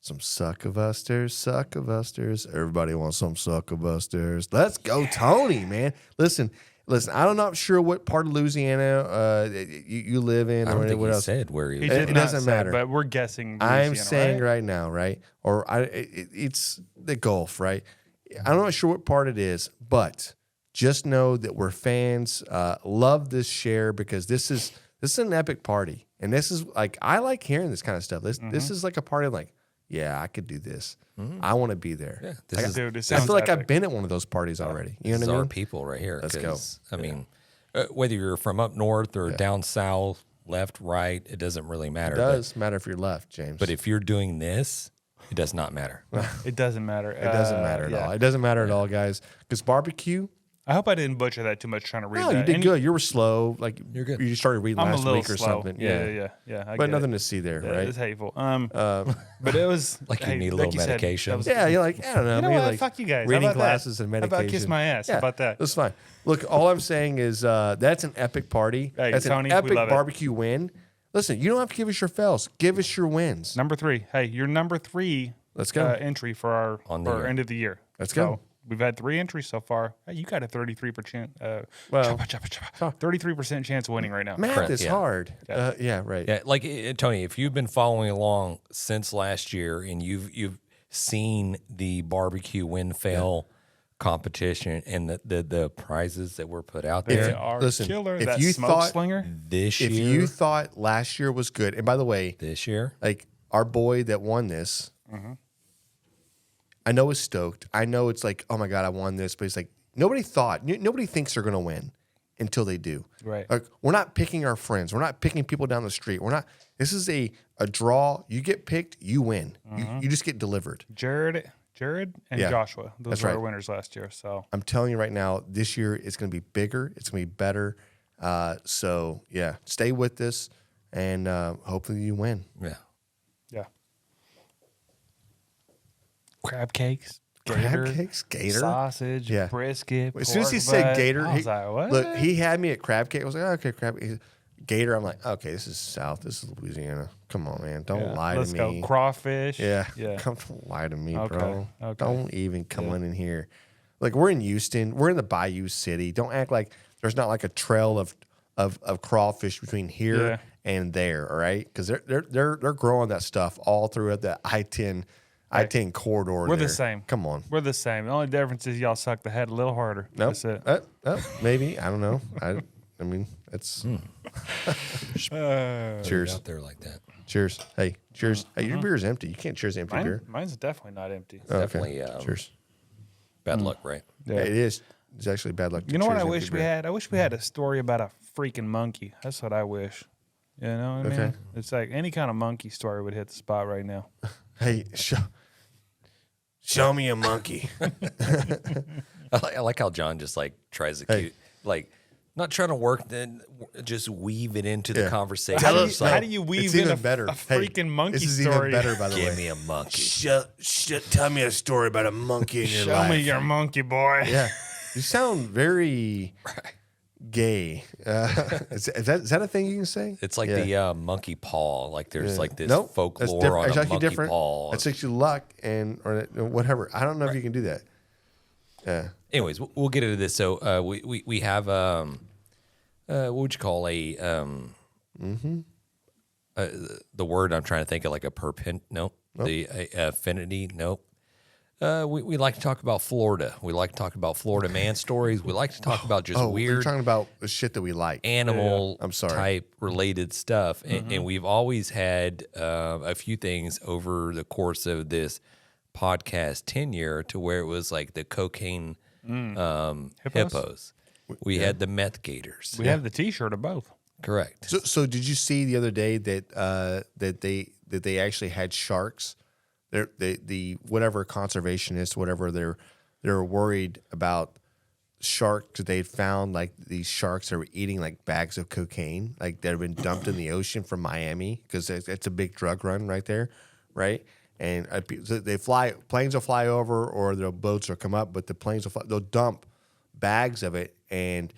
Some Sucklebusters. Everybody wants some Sucklebusters. Let's go, Tony, man. Listen. I'm not sure what part of Louisiana you live in. I don't or think what he else. said where he He was. did It not doesn't say, matter. but we're guessing. I'm Louisiana, saying right? right now, right? Or it's the Gulf, right? I'm not sure what part it is, but just know that we're fans. Love this share because this is an epic party, and this is like I like hearing this kind of stuff. This is like a party. Like, yeah, I could do this. I want to be there. Yeah, Like, Dude, it I sounds feel like I've epic. been at one of those parties already. You know These what I are mean? people right here. Let's go. 'cause, I mean, whether you're from up north or down south, left, right, it doesn't really matter. It does matter if you're left, James. But if you're doing this, it does not matter. It doesn't matter. it doesn't matter at all. It doesn't matter at all, guys. Because barbecue. I hope I didn't butcher that too much trying to read No, that. you did And good. You were slow. Like You're good. You started reading I'm a last little week or slow. something. Yeah. I But get nothing it. to see there, Yeah, right? It's hateful. But it was Like you hey, need a little you said, medication. that was- Yeah, you're like, I don't know. You know maybe what? like Fuck you guys. How reading about that? glasses and How medication. about kiss my ass? How about that? That's fine. Look, all I'm saying is that's an epic party. Hey, That's Tony, an we epic love it. barbecue win. Listen, you don't have to give us your fails. Give us your wins. Number 3. Hey, your number 3 Let's go. entry for our On the year. end of the year. Let's So, go. we've had 3 entries so far. Hey, you got a 33%. Well, 33% chance of winning right now. math Correct, is yeah. hard. Yeah, right. Yeah, like Tony, if you've been following along since last year and you've seen the barbecue win fail competition and the prizes that were put out They there are listen, killer. if That you smoke thought- slinger. this If year, you thought last year was good, and by the way, this year, like our boy that won this, I know is stoked. I know it's like, oh my God, I won this, but it's like nobody thinks they're gonna win until they do. Right. Like we're not picking our friends. We're not picking people down the street. We're not. This is a draw. You get picked, you win. You just get delivered. Jared and Yeah, Joshua. Those that's were right. our winners last year. So I'm telling you right now, this year it's gonna be bigger. It's gonna be better. So yeah, stay with this, and hopefully you win. yeah. yeah. Crab cakes. Crab gator, cakes, gator. sausage, Yeah. brisket. As soon as he pork said butt. gator, I was like, what? look, he had me at crab cake. I was like, oh, okay, crab cake. Gator. I'm like, okay, this is South. This is Louisiana. Come on, man. Don't Yeah. lie Let's to go me. crawfish. Yeah. yeah. Don't lie to me, Okay, bro. okay. Don't even come in here. Like we're in Houston. We're in the Bayou City. Don't act like there's not like a trail of crawfish between here Yeah. and there. All right, because they're growing that stuff all throughout the I-10 corridor. We're there. the same. Come on. We're the same. The only difference is y'all suck the head a little harder. Nope. That's it. Maybe. I don't know. I mean, it's cheers. Out there like that. Cheers. Hey, cheers. Hey, your beer's empty. You can't cheers empty beer. Mine's definitely not empty. Oh, okay. Definitely Cheers. bad luck, right? Yeah. It is. It's actually bad luck. to You know what cheers I empty wish we beer. had? I wish we had a story about a freaking monkey. That's what I wish. You know what I Okay. mean? It's like any kind of monkey story would hit the spot right now. Hey, show me a monkey. I like how John just like tries to cute, like not trying to work, then just weave it into the Yeah. conversation. Tell It's us- like, How do you weave It's in even a, better. a freaking monkey this is story? even better, by the give way. me a monkey. Tell me a story about a monkey in your Show life. me your monkey, boy. Yeah, you sound very gay. Is that a thing you can say? It's like Yeah. the monkey paw. Like there's like this Nope, that's folklore different. on It's a actually monkey different. paw. That's actually luck or whatever. I don't know if you can do that. Yeah. Anyways, we'll get into this. So we have what would you call a the word I'm trying to think of, like a the affinity. Nope. We like to talk about Florida. We like to talk about Florida man stories. We like to talk about just We're weird talking about the shit that we like. animal I'm sorry. type related stuff. And we've always had a few things over the course of this podcast tenure to where it was like the cocaine hippos. We had the meth gators. We have the T-shirt of both. Correct. So did you see the other day that that they actually had sharks? The whatever conservationists, whatever they're worried about sharks. They found like these sharks that were eating like bags of cocaine, like that have been dumped in the ocean from Miami because it's a big drug run right there, right? And so planes will fly over or their boats will come up, but the planes they'll dump bags of it and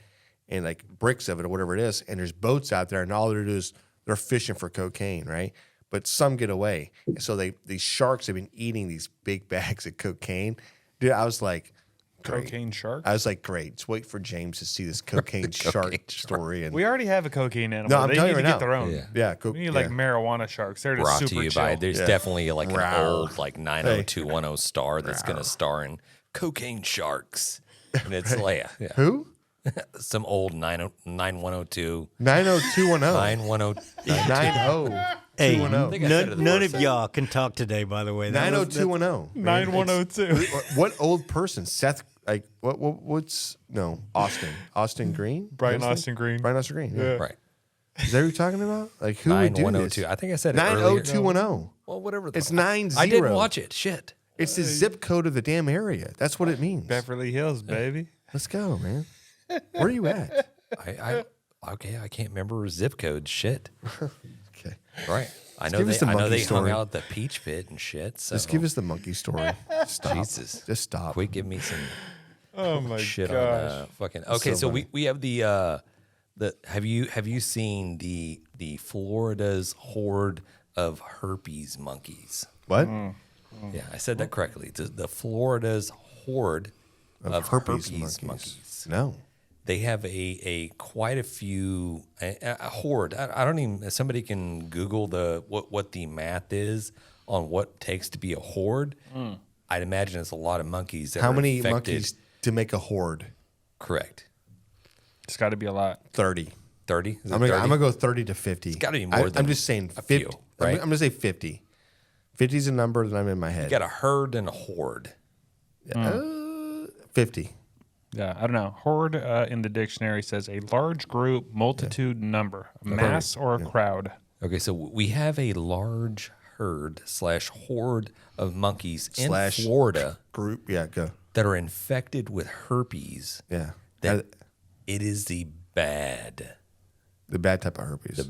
like bricks of it or whatever it is, and there's boats out there, and all they're doing is they're fishing for cocaine, right? but some get away. And so these sharks have been eating these big bags of cocaine. Dude, I was like, great. Cocaine shark. I was like, great. Just wait for James to see this cocaine shark story. And We already have a cocaine animal. No, I'm they telling need you to right get their now. own. Yeah. yeah, We need like marijuana sharks. They're just Brought super to you chill. by, there's definitely like an Rawr. old like 90210 star that's going to star in Cocaine Sharks. And it's Leia. Yeah. Who? Some old 9102. 90210. 9102. 90. Hey, 210. think I said it the none first of y'all can talk today, by the way. That was- 90210. 9102. What old person? Seth, like, what's, no, Austin Green? Brian What's his Austin name? Green. Brian Austin Green, yeah. Right. Is that what you're talking about? Like, who would do this? 9102. I think I said it earlier. 90210. Well, whatever. It's 90. I didn't watch it. Shit. It's the zip code of the damn area. That's what it means. Beverly Hills, baby. Let's go, man. Where are you at? Okay, I can't remember zip code. Shit. Okay. Right. I know give us the I know monkey they hung story. out at the Peach Pit and shit. So Just give us the monkey story. Stop. Jesus. Just stop. Quick, give me some Oh my shit gosh. on fucking. Okay, so we have the have you seen the Florida's horde of herpes monkeys? What? Yeah, I said that correctly. The Florida's horde of herpes monkeys. No. They have a quite a few a horde. I don't even. Somebody can Google what the math is on what it takes to be a horde. I'd imagine it's a lot of monkeys. That How are many infected. monkeys to make a horde? Correct. It's got to be a lot. 30. 30. I'm gonna go 30 to 50. It's gotta be more than I'm just saying a 50. few, right? I'm gonna say 50. 50 is a number that I'm in my head. You got a herd and a horde. 50. Yeah, I don't know. Horde in the dictionary says a large group, multitude, number, a mass or a crowd. Okay, so we have a large herd / horde of monkeys in / Florida Group. Yeah, go. that are infected with herpes. Yeah. That it is the bad type of herpes.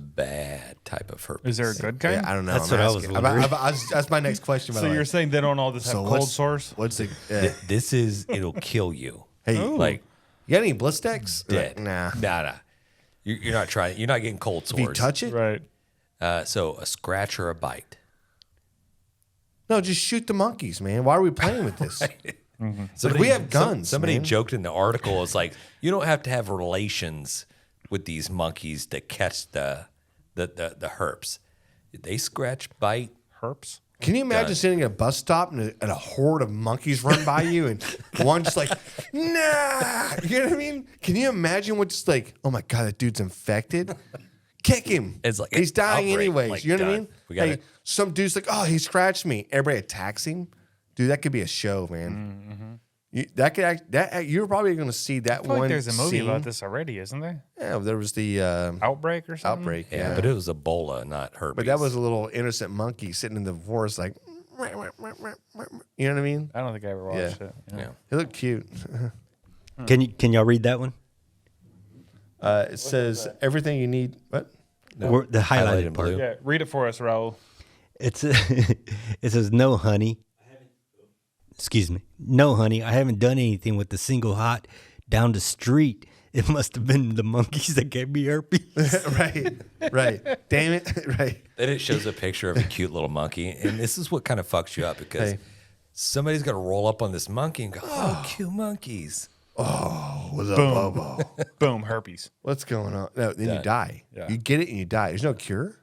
type of herpes. Is there a good kind? Yeah, I don't know. That's I'm what I was asking. wondering. That's my next question. By So the way. you're saying they don't all just have So cold what's- sores? What's the? This is it'll kill you. Hey, Like you got any Blistex? dead. Nah. Nah. You're not trying. You're not getting cold If you sores. touch it? Right. So a scratch or a bite. No, just shoot the monkeys, man. Why are we playing with this? Somebody, we have guns, Somebody man. joked in the article. It's like you don't have to have relations with these monkeys to catch the herps. They scratch, bite. Herps? Can you imagine sitting at a bus stop and a horde of monkeys run by you and one just like, nah, you know what I mean? Can you imagine what just like, oh my God, that dude's infected? Kick him. It's like he's dying outbreak, anyways. like, you know what I done. mean? We gotta- Hey, some dude's like, oh, he scratched me. Everybody attacks him. Dude, that could be a show, man. You're probably going to see that I feel one. like there's a movie scene. about this already, isn't there? Yeah, there was the Outbreak or something? outbreak. Yeah, but it was Ebola, not herpes. But that was a little innocent monkey sitting in the forest, like, you know what I mean? I don't think I ever watched it. yeah. It looked cute. Can y'all read that one? It says everything you need. What? Or the highlighted in part. blue. Yeah, read it for us, Raul. It's it says no, honey. Excuse me, no, honey. I haven't done anything with the single hot down the street. It must have been the monkeys that gave me herpes. right. Damn it. Right. Then it shows a picture of a cute little monkey, and this is what kind of fucks you up because Hey. somebody's gonna roll up on this monkey and go, "Oh, cute monkeys." What's up, Bobo? Boom, herpes. What's going on? No, then you Done. die. Yeah. You get it and you die. There's no cure.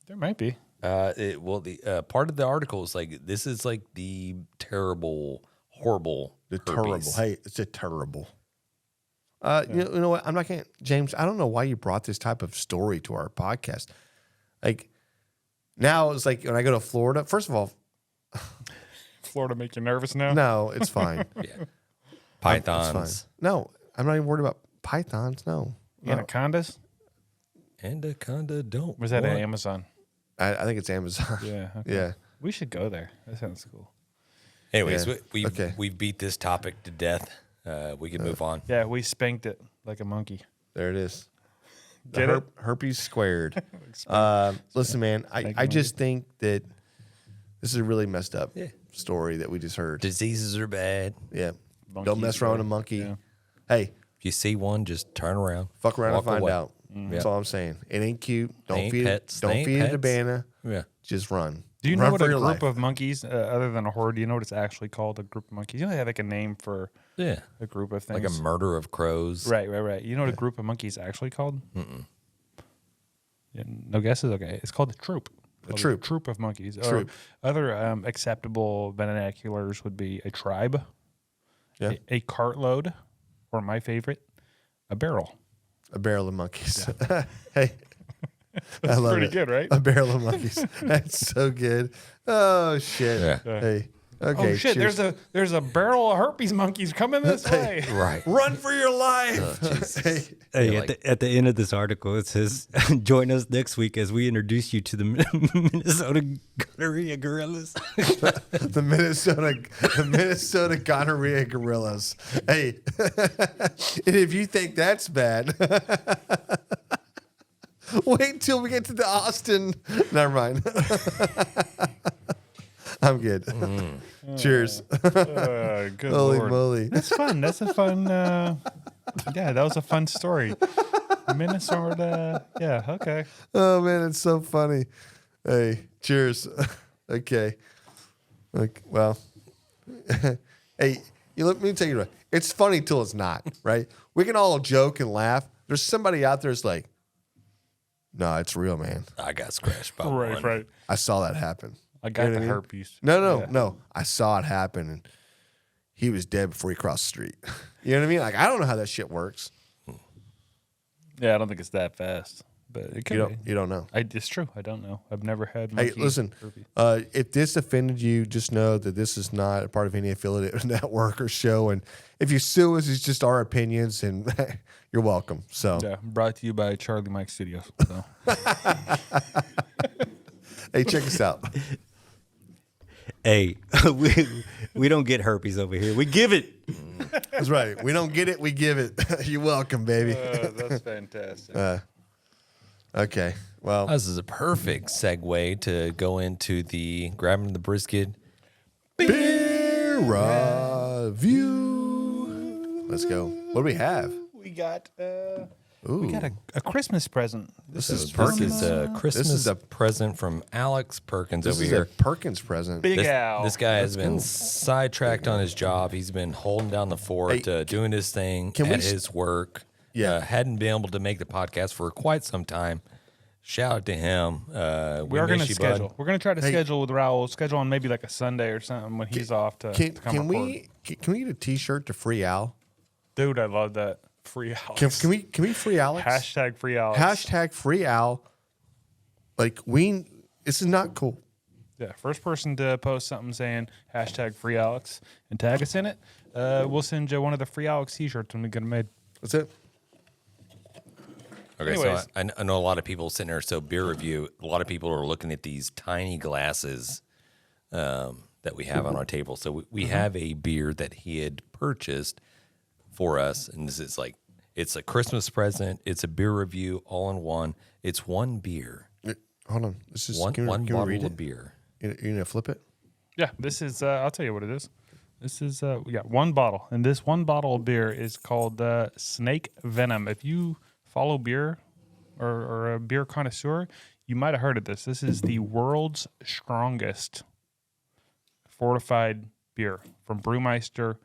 There might be. The part of the article is like this is like the terrible, horrible, The herpes. terrible. Hey, it's a terrible. You know what? I'm not going to, James, I don't know why you brought this type of story to our podcast. Like, now it's like when I go to Florida, first of all, Florida make you nervous now? no, it's fine. Yeah. It's Pythons. fine. No, I'm not even worried about pythons. No. Anacondas? Anaconda don't. Was that want- at Amazon? I think it's Amazon. Yeah. Okay. Yeah. We should go there. That sounds cool. Anyways, Yeah. we beat this topic to death. We can move on. Yeah, we spanked it like a monkey. There it is. Get it? Herpes squared. Listen, man, I just think that this is a really messed up story that we just heard. Diseases are bad. Yeah. Monkeys Don't mess around with a are- monkey. yeah. Hey, If you see one, just turn around. fuck around walk and find away. out. That's all I'm saying. It ain't cute. Don't ain't feed pets. it. Don't They ain't feed it a pets. banana. Yeah. Just run. Do you run know what for a your group life. of monkeys, other than a horde, do you know what it's actually called? A group of monkeys. You know they have like a name for Yeah. a group of things. Like a murder of crows. Right. You know what a group of monkeys is actually called? Yeah, no guesses? Okay. It's called a troop. A troop. A troop of monkeys. Troop. Or other acceptable vernaculars would be a tribe, Yeah. a cartload, or my favorite, a barrel. A barrel of monkeys. Hey. That's I love pretty it. good, right? A barrel of monkeys. That's so good. Oh shit. Yeah. Hey. Okay. Oh shit! cheers. There's a barrel of herpes monkeys coming this way. Right. Run for your life. Hey. Hey, Yeah, at the end of this article, it says, "Join us next week as we introduce you to the Minnesota gonorrhea gorillas." The Minnesota gonorrhea gorillas. Hey. And if you think that's bad, wait till we get to the Austin. Never mind. I'm good. Cheers. Good Holy lord. moly. That's fun. That's a fun. Yeah, that was a fun story. Minnesota. Yeah. Okay. Oh man, it's so funny. Hey, cheers. Okay. Well, hey, let me tell you what. It's funny till it's not, right? We can all joke and laugh. There's somebody out there that's like, no, it's real, man. I got scratched by Right. one. Right. I saw that happen. I got You know the what I mean? herpes. No. I saw it happen, and he was dead before he crossed the street. You know what I mean? Like, I don't know how that shit works. Yeah, I don't think it's that fast, but it could be. You don't know. It's true. I don't know. I've never had. Hey, monkey listen, herpes. if this offended you, just know that this is not a part of any affiliate network or show. And if you sue us, it's just our opinions, and you're welcome. So, Yeah, brought to you by Charlie Mike Studios. So. hey, check us out. Hey, we don't get herpes over here. We give it. That's right. We don't get it, we give it. You're welcome, baby. That's fantastic. Okay. Well, This is a perfect segue to go into the grabbing the brisket. beer review. Let's go. What do we have? We got Ooh. we got a Christmas present. This is This is Perkins. a Christmas is a- present from Alex Perkins This over is here. a Perkins present. Big This, Al. this guy has been sidetracked on his job. He's been holding down the fort, Hey, doing his thing can we at s- his work. Yeah. Hadn't been able to make the podcast for quite some time. Shout out to him. We are going miss to you, bud. schedule. We're going to try to Hey. schedule with Raul. Schedule on maybe like a Sunday or something when he's off to Can come record. we get a T-shirt to free Al? Dude, I love that. Free Alex. Can we free Alex? Hashtag free Alex. Hashtag free Al. Like this is not cool. Yeah, first person to post something saying hashtag free Alex and tag us in it, we'll send you one of the free Alex t-shirts when we get them made. That's it. Okay, Anyways. so I know a lot of people sitting there. So beer review. A lot of people are looking at these tiny glasses that we have on our table. So we have a beer that he had purchased for us, and this is like it's a Christmas present. It's a beer review all in one. It's one beer, Hold on. This is one can we read bottle it? of beer. You gonna flip it? Yeah, this is, I'll tell you what it is. This is, we got one bottle, and this one bottle of beer is called Snake Venom. If you follow beer or a beer connoisseur, you might have heard of this. This is the world's strongest fortified beer from Brewmeister.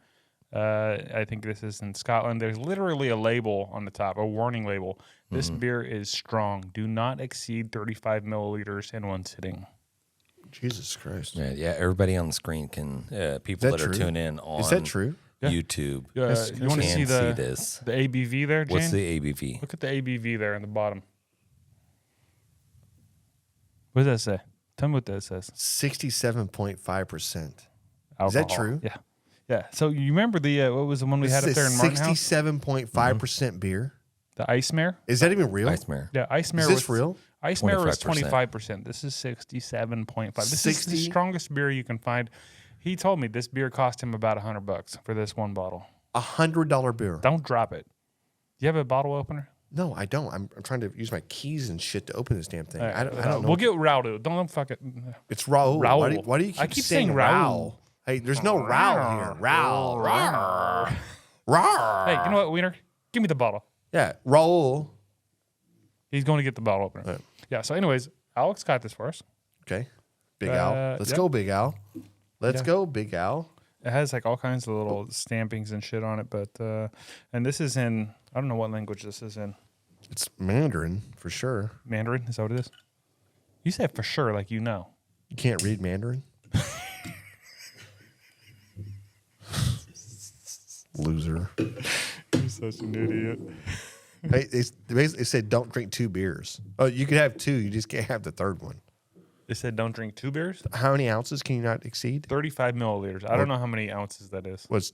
I think this is in Scotland. There's literally a label on the top, a warning label. This beer is strong. Do not exceed 35 milliliters in one sitting. Jesus Christ. Yeah. Everybody on the screen can people that that are true? tuning in on Is that true? YouTube. You want to can see see this. the ABV there, Jane? What's the ABV? Look at the ABV there in the bottom. What does that say? Tell me what that says. 67.5%. Alcohol. Is that true? Yeah. Yeah. So you remember the what was the one we had up there in Martin House? 67.5% beer. The Ice Mare? Is that even real? Ice Mare. Yeah, Ice Mare Is this was real? Ice Mare was 25%. 25%. This is 67.5. This is 60? the strongest beer you can find. He told me this beer cost him about $100 for this one bottle. $100 beer. Don't drop it. Do you have a bottle opener? No, I don't. I'm trying to use my keys and shit to open this damn thing. All right, I don't know. We'll get Raul. Don't fuck it. It's Raul. Raul. Why do you keep, I keep saying Raul. Raul? Hey, there's no Raul here. Raul. Rawr. Rawr. Hey, you know what, Wiener? Give me the bottle. Yeah, Raul. He's going to get the bottle opener. Right. Yeah. So, anyways, Alex got this for us. Okay. Big Al. Let's yep. go, Big Al. Let's go, Big Al. It has like all kinds of little stampings and shit on it, but and this is in I don't know what language this is in. It's Mandarin for sure. Mandarin, is that what it is? You said for sure, like you know. You can't read Mandarin? Loser. You're such an idiot. Hey, they basically said don't drink 2 beers. Oh, you could have 2. You just can't have the third one. It said don't drink 2 beers? How many ounces can you not exceed? 35 milliliters. I don't know how many ounces that is. What's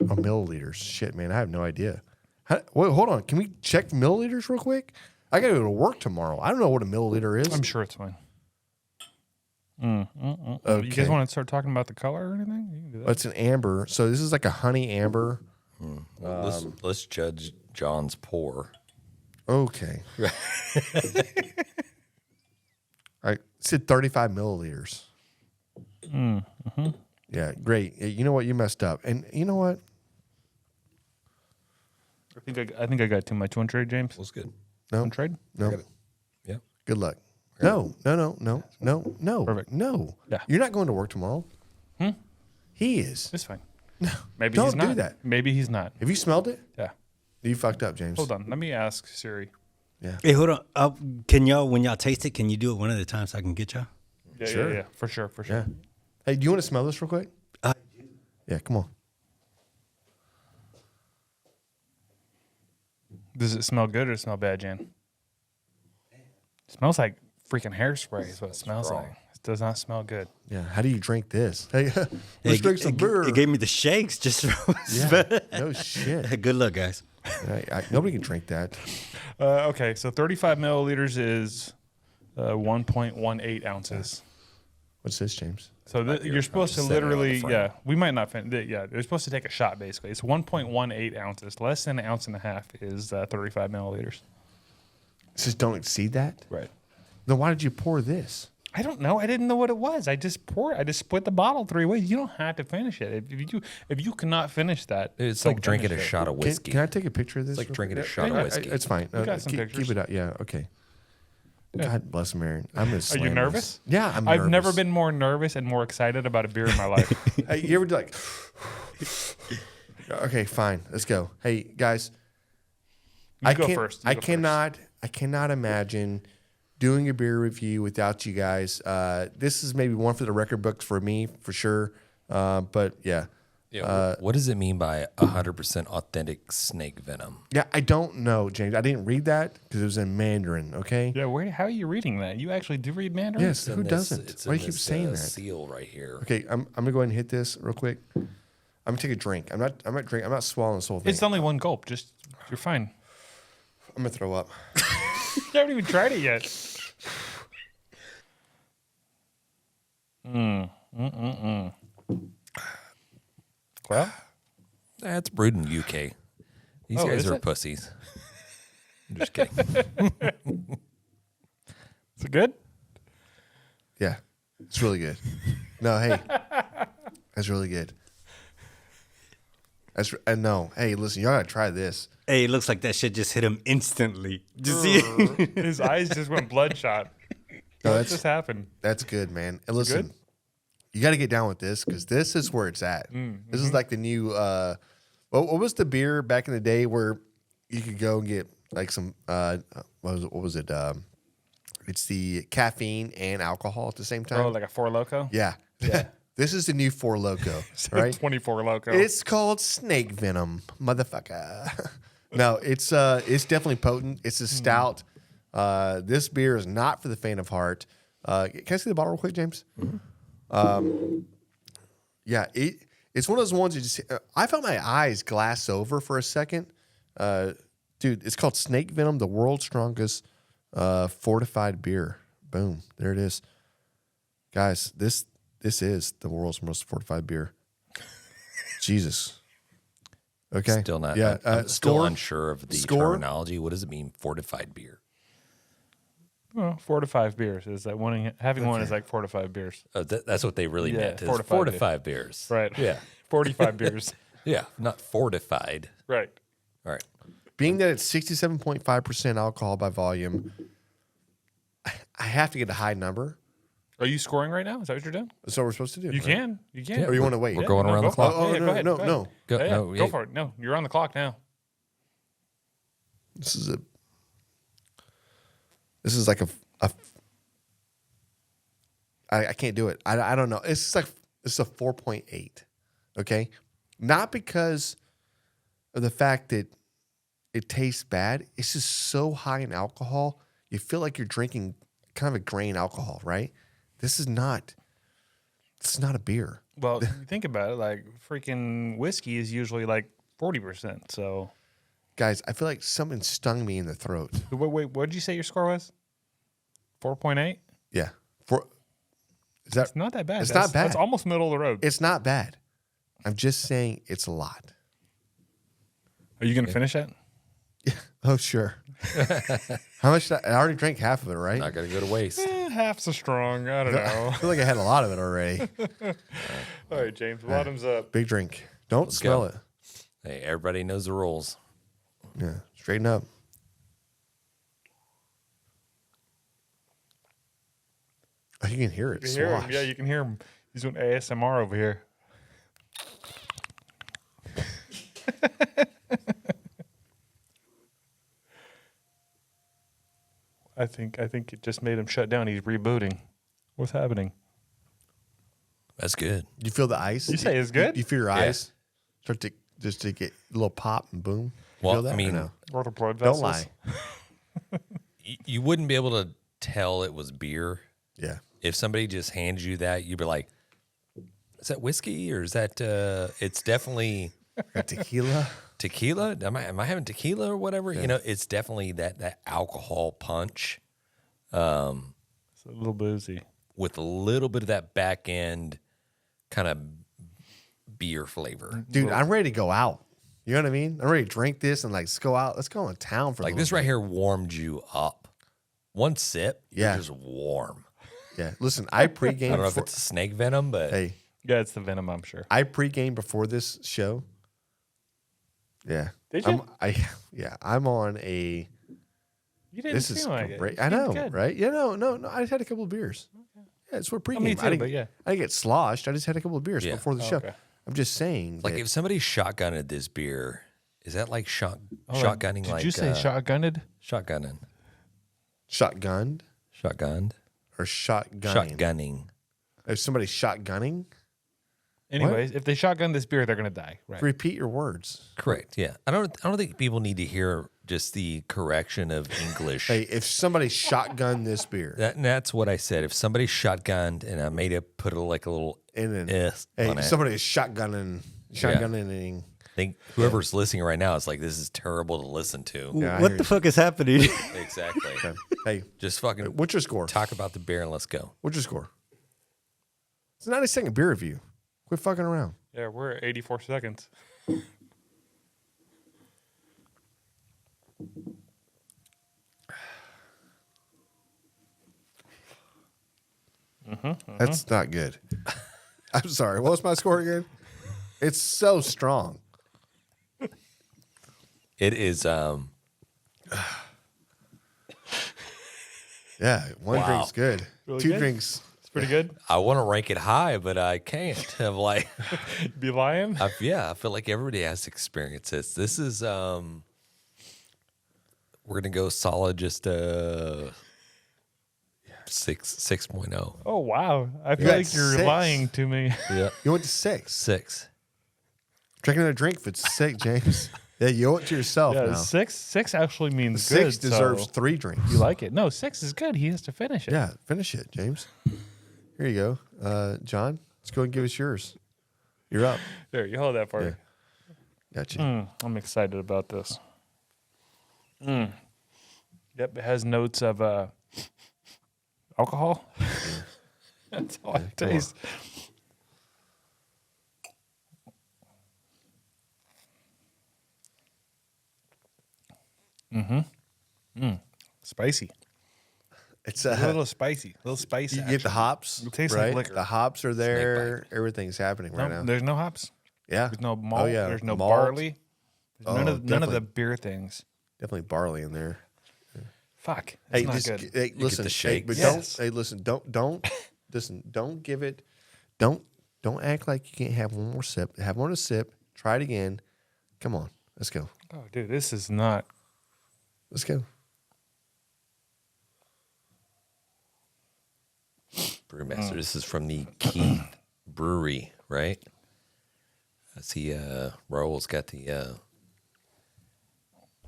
milliliters? Shit, man, I have no idea. Wait, hold on. Can we check milliliters real quick? I got to go to work tomorrow. I don't know what a milliliter is. I'm sure it's fine. Okay. Okay. You guys want to start talking about the color or anything? You can do that. It's an amber. So this is like a honey amber. Let's judge John's pour. Okay. I said 35 milliliters. Yeah, great. You know what? You messed up. And you know what? I think I got too much. You want to trade, James? Looks good. No. Want to trade? No. Yeah. Good luck. No. Perfect. No. Yeah. You're not going to work tomorrow. He is. It's fine. Maybe Don't he's not. do that. Maybe he's not. Have you smelled it? Yeah. You fucked up, James. Hold on. Let me ask Siri. Hey, hold on. Can y'all, when y'all taste it, can you do it one at a time so I can get y'all? Yeah, Sure. yeah. For sure. Yeah. Hey, do you want to smell this real quick? Yeah, come on. Does it smell good or smell bad, Jan? It smells like freaking hairspray is what it smells like. It does not smell good. Yeah. How do you drink this? Hey, let's Hey, drink some beer. It gave me the shakes just from Yeah. No shit. Good luck, guys. Nobody can drink that. Okay, so 35 milliliters is 1.18 ounces. What's this, James? So you're supposed to literally, we might not finish. Yeah, you're supposed to take a shot basically. It's 1.18 ounces. Less than an ounce and a half is 35 milliliters. It says don't exceed that? Right. Then why did you pour this? I don't know. I didn't know what it was. I just split the bottle 3 ways. You don't have to finish it. If you cannot finish that, It's don't like drinking a finish it. shot of whiskey. Can I take a picture of this? It's like real drinking quick? a shot of whiskey. It's fine. We got some keep pictures. it up. Yeah, okay. God bless him, Aaron. I'm gonna Are slam you this. nervous? Yeah, I'm I've nervous. never been more nervous and more excited about a beer in my life. Hey, you ever do like? Okay, fine. Let's go. Hey, guys. You go first. I cannot imagine doing a beer review without you guys. This is maybe one for the record books for me, for sure. But yeah. What does it mean by 100% authentic snake venom? Yeah, I don't know, James. I didn't read that because it was in Mandarin, okay? Yeah, how are you reading that? You actually do read Mandarin? Yes, who doesn't? It's Why do in you keep this, saying that? seal right here. Okay, I'm going to go ahead and hit this real quick. I'm going to take a drink. I'm not drinking. I'm not swallowing this whole thing. It's only one gulp. You're fine. I'm going to throw up. You haven't even tried it yet. Well, That's brewed in UK. These Oh, guys is are it? pussies. I'm just kidding. is it good? Yeah, it's really good. No, hey, that's really good. No, hey, listen, y'all gotta try this. Hey, it looks like that shit just hit him instantly. Did you see it? His eyes just went bloodshot. No, What just happened? That's good, man. And listen, good? you got to get down with this because this is where it's at. This is like the new. What was the beer back in the day where you could go and get like some? What was it? It's the caffeine and alcohol at the same time. Oh, like a Four Loko? Yeah. This is the new Four Loko, right? 24 Loko. It's called snake venom, motherfucker. No, it's definitely potent. It's a stout. This beer is not for the faint of heart. Can I see the bottle real quick, James? Yeah, it's one of those ones you just. I felt my eyes glass over for a second. Dude, it's called Snake Venom, the world's strongest fortified beer. Boom, there it is, guys. This is the world's most fortified beer. Jesus. Okay. Still not. Yeah. I'm still Score? unsure of the Score? terminology. What does it mean, fortified beer? Well, 4 to 5 beers is that having one is like 4 to 5 beers. That's what they really Yeah, meant. Is 4 to 5 4 to beers. 5 beers. Right. Yeah. 45 beers. Yeah. Not fortified. Right. All right. being that it's 67.5% alcohol by volume, I have to get a high number. Are you scoring right now? Is that what you're doing? That's what we're supposed to do. You right? can. You can. Or you want to wait? We're going around go the clock. for it. Oh, Yeah, no, go ahead. no, go ahead. no. Go, Yeah, no, go for it. No, you're on the clock now. This is like I can't do it. I don't know. It's a 4.8. Okay, not because of the fact that it tastes bad. It's just so high in alcohol. You feel like you're drinking kind of a grain alcohol, right? This is not a beer. Well, think about it. Like freaking whiskey is usually like 40%. So, Guys, I feel like something stung me in the throat. wait. What did you say your score was? 4.8. Yeah. Is that It's not that bad. It's That's- not bad. That's almost middle of the road. It's not bad. I'm just saying it's a lot. Are you going to finish that? Oh, sure. How much? I already drank half of it, right? Not going to go to waste. Half's a strong. I don't know. I feel like I had a lot of it already. All right, James. Bottoms up. Big drink. Don't smell go. it. Hey, everybody knows the rules. Yeah. Straighten up. Oh, you can hear it. You can hear him. Swash. Yeah, you can hear him. He's doing ASMR over here. I think it just made him shut down. He's rebooting. What's happening? That's good. You feel the ice? You say it's good? You feel your Yeah. eyes start to get a little pop and boom? You Well, feel that I mean, or no? Or the blood Don't vessels? lie. You wouldn't be able to tell it was beer. Yeah. If somebody just hands you that, you'd be like, is that whiskey or is that, it's definitely Got tequila. tequila? Am I having tequila or whatever? You know, it's definitely that alcohol punch It's a little boozy. with a little bit of that back end kind of beer flavor. Dude, I'm ready to go out. You know what I mean? I'm ready to drink this and let's go out. Let's go in town for a Like little this right here warmed you up. One sip, Yeah. you're just warm. bit. Yeah. Listen, I I pregame. don't know if before- it's snake venom, but hey, Yeah, it's the Venom, I'm sure. I pregame before this show. Yeah. Did you? I'm on a. You didn't This is seem like great. it. I You know, seemed good. right? Yeah, no. I just had a couple of beers. Yeah, it's what pregame. me too, I didn't, but yeah. I didn't get sloshed. I just had a couple of beers Yeah. before the show. Okay. I'm just saying. like that- if somebody shotgunned this beer, is that like Hold on. shotgunning? Did like you say shotgunned? shotgunning? shotgunned Shotgunned? or shotgunning. Shotgunning. If somebody's shotgunning, Anyways, if they shotgun this beer, they're going to die. Right. repeat your words. Correct. Yeah. I don't think people need to hear just the correction of English. Hey, if somebody shotgunned this beer, That's what I said. If somebody shotgunned and I made it put like a little and then S hey, on if it, somebody is shotgunning. I think whoever's listening right now is like, this is terrible to listen to. Yeah, I What hear the fuck is happening? Exactly. Hey, Just fucking what's your score? talk about the beer and let's go. What's your score? It's a 90-second beer review. Quit fucking around. Yeah, we're at 84 seconds. That's not good. I'm sorry. What was my score again? It's so strong. It is Yeah, one Wow. drink's good. Really Two good? drinks. It's pretty good. I want to rank it high, but I can't. I'm like Be lying? I feel like everybody has experiences. This is we're gonna go solid just 6.0. Oh, wow. I feel got like you're 6. lying to me. Yeah. You went to 6. 6. Drink another drink if it's 6, James. Yeah, you owe it to yourself Yeah, now. 6 actually means 6 good. deserves so 3 drinks. you like it. No, 6 is good. He has to finish it. Yeah, finish it, James. Here you go. John, let's go and give us yours. You're up. There, you hold that for me. Gotcha. I'm excited about this. Yep, it has notes of alcohol. That's all it tastes. Spicy. It's A a little spicy. A little spicy. you get the hops. It tastes like right? liquor. The hops are there. Everything's happening right now. There's no hops. Yeah. There's no malt. yeah. There's no Malt. barley. There's Oh, none of the definitely. beer things. Definitely barley in there. Fuck. It's not just good. hey, listen. the Hey, but shakes. don't listen. Don't give it. Don't act like you can't have one more sip. Have one sip. Try it again. Come on, let's go. Oh, dude, this is not. Let's go. Brewmaster. This is from the Keith Brewery, right? I see Raul's got the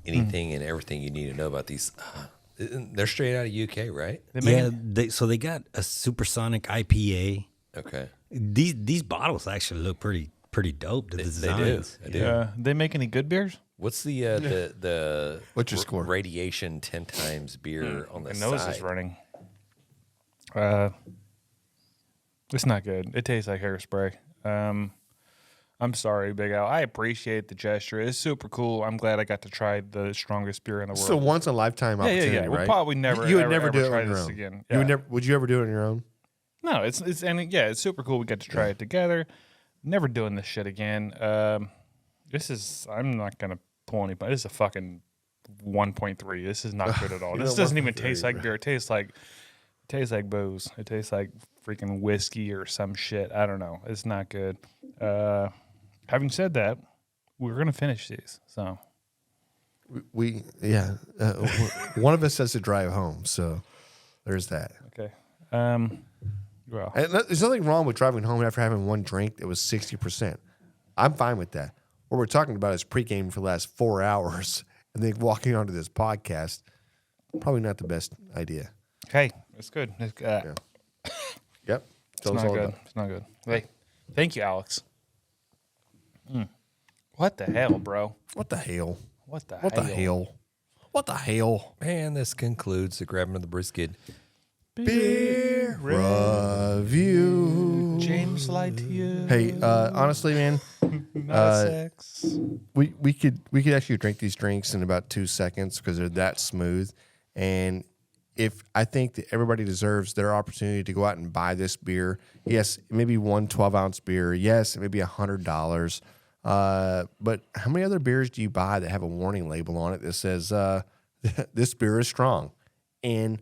anything and everything you need to know about these. They're straight out of UK, right? They got a supersonic IPA. Okay. These bottles actually look pretty dope. The designs. They do. They make any good beers? What's the What's your score? Radiation 10 times beer on the My nose side? is running. It's not good. It tastes like hairspray. I'm sorry, Big Al. I appreciate the gesture. It's super cool. I'm glad I got to try the strongest beer in the world. It's a once in a lifetime opportunity, yeah. We'll right? probably never. You would ever, never ever do it try on your this own. again. You Yeah. would never. Would you ever do it on your own? No, it's it's super cool. We got to try it together. Never doing this shit again. This is. I'm not gonna pull any. But this is a fucking 1.3. This is not good at all. This doesn't even taste like beer. It tastes like booze. It tastes like freaking whiskey or some shit. I don't know. It's not good. Having said that, we're gonna finish these. So One of us has to drive home, so there's that. okay. Well, And there's nothing wrong with driving home after having one drink that was 60%. I'm fine with that. What we're talking about is pre-game for the last 4 hours and then walking onto this podcast. Probably not the best idea. hey, it's good. It's, Yep. it's not good. It's not good. Hey, thank you, Alex. What the hell, bro? What the hell? What the What the hell? What the hell? And this concludes the Grabbing of the Brisket. Beer review. James lied to you. Hey, honestly, man, Not sex. we could actually drink these drinks in about 2 seconds because they're that smooth. And if I think that everybody deserves their opportunity to go out and buy this beer, yes, maybe one 12-ounce beer. Yes, it may be $100. But how many other beers do you buy that have a warning label on it that says this beer is strong in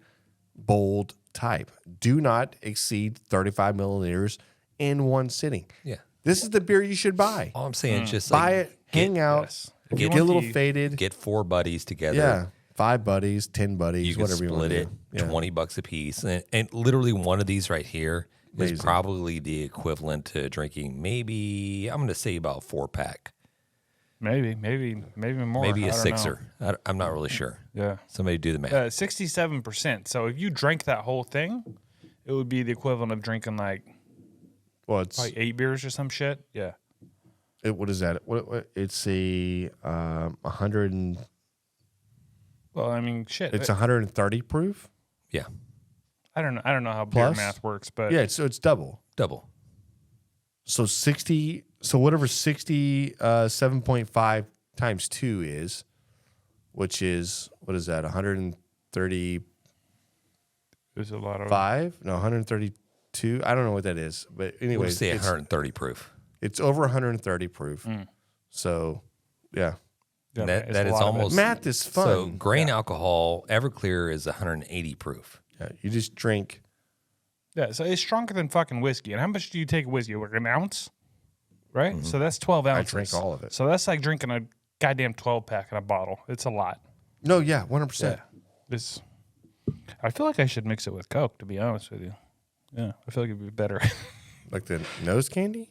bold type? Do not exceed 35 milliliters in one sitting. Yeah. This is the beer you should buy. All I'm saying is just Buy like, it, hang out, yes. get a little faded. get 4 buddies together. Yeah, 5 buddies, 10 buddies, You can whatever you want split to it do. Yeah. $20 a piece, and literally one of these right here Amazing. is probably the equivalent to drinking maybe I'm going to say about a 4-pack, Maybe more. maybe I a don't know. 6er. I'm not really sure. Yeah. Somebody do the math. 67%. So if you drank that whole thing, it would be the equivalent of drinking like Well, it's probably 8 beers or some shit. Yeah. what is that? What it's a 100 and Well, I mean, shit. it's 130 proof. Yeah, I don't know how beer Plus? math works, but Yeah, so it's double. double. So 60. So whatever 67.5 times 2 is, which is what is that? 135? there's a lot of No, 132. I don't know what that is, but We'll anyway, say 130 proof. it's over 130 proof. So yeah, yeah, That- it's that a is lot of it. almost- math is fun. So grain alcohol, Everclear is 180 proof. Yeah, you just drink. Yeah, so it's stronger than fucking whiskey. And how much do you take whiskey? Like an ounce? Right? So that's 12 ounces. drink all of it. So that's like drinking a goddamn 12-pack in a bottle. It's a lot. No, yeah, 100%. I feel like I should mix it with Coke, to be honest with you. Yeah, I feel like it'd be better. Like the nose candy.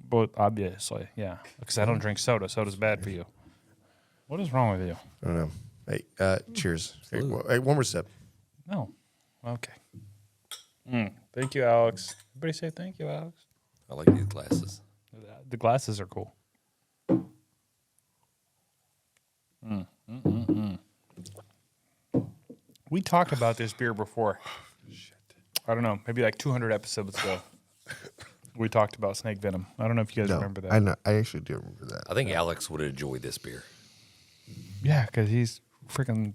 But obviously, yeah. Because I don't drink soda. Soda's bad for you. What is wrong with you? I don't know. Hey, cheers. Hey, one more sip. No. Okay. Thank you, Alex. Everybody say thank you, Alex. I like these glasses. The glasses are cool. We talked about this beer before. I don't know, maybe like 200 episodes ago. We talked about snake venom. I don't know if you guys remember that. I know. I actually do remember that. I think Alex would enjoy this beer. Yeah, because he's freaking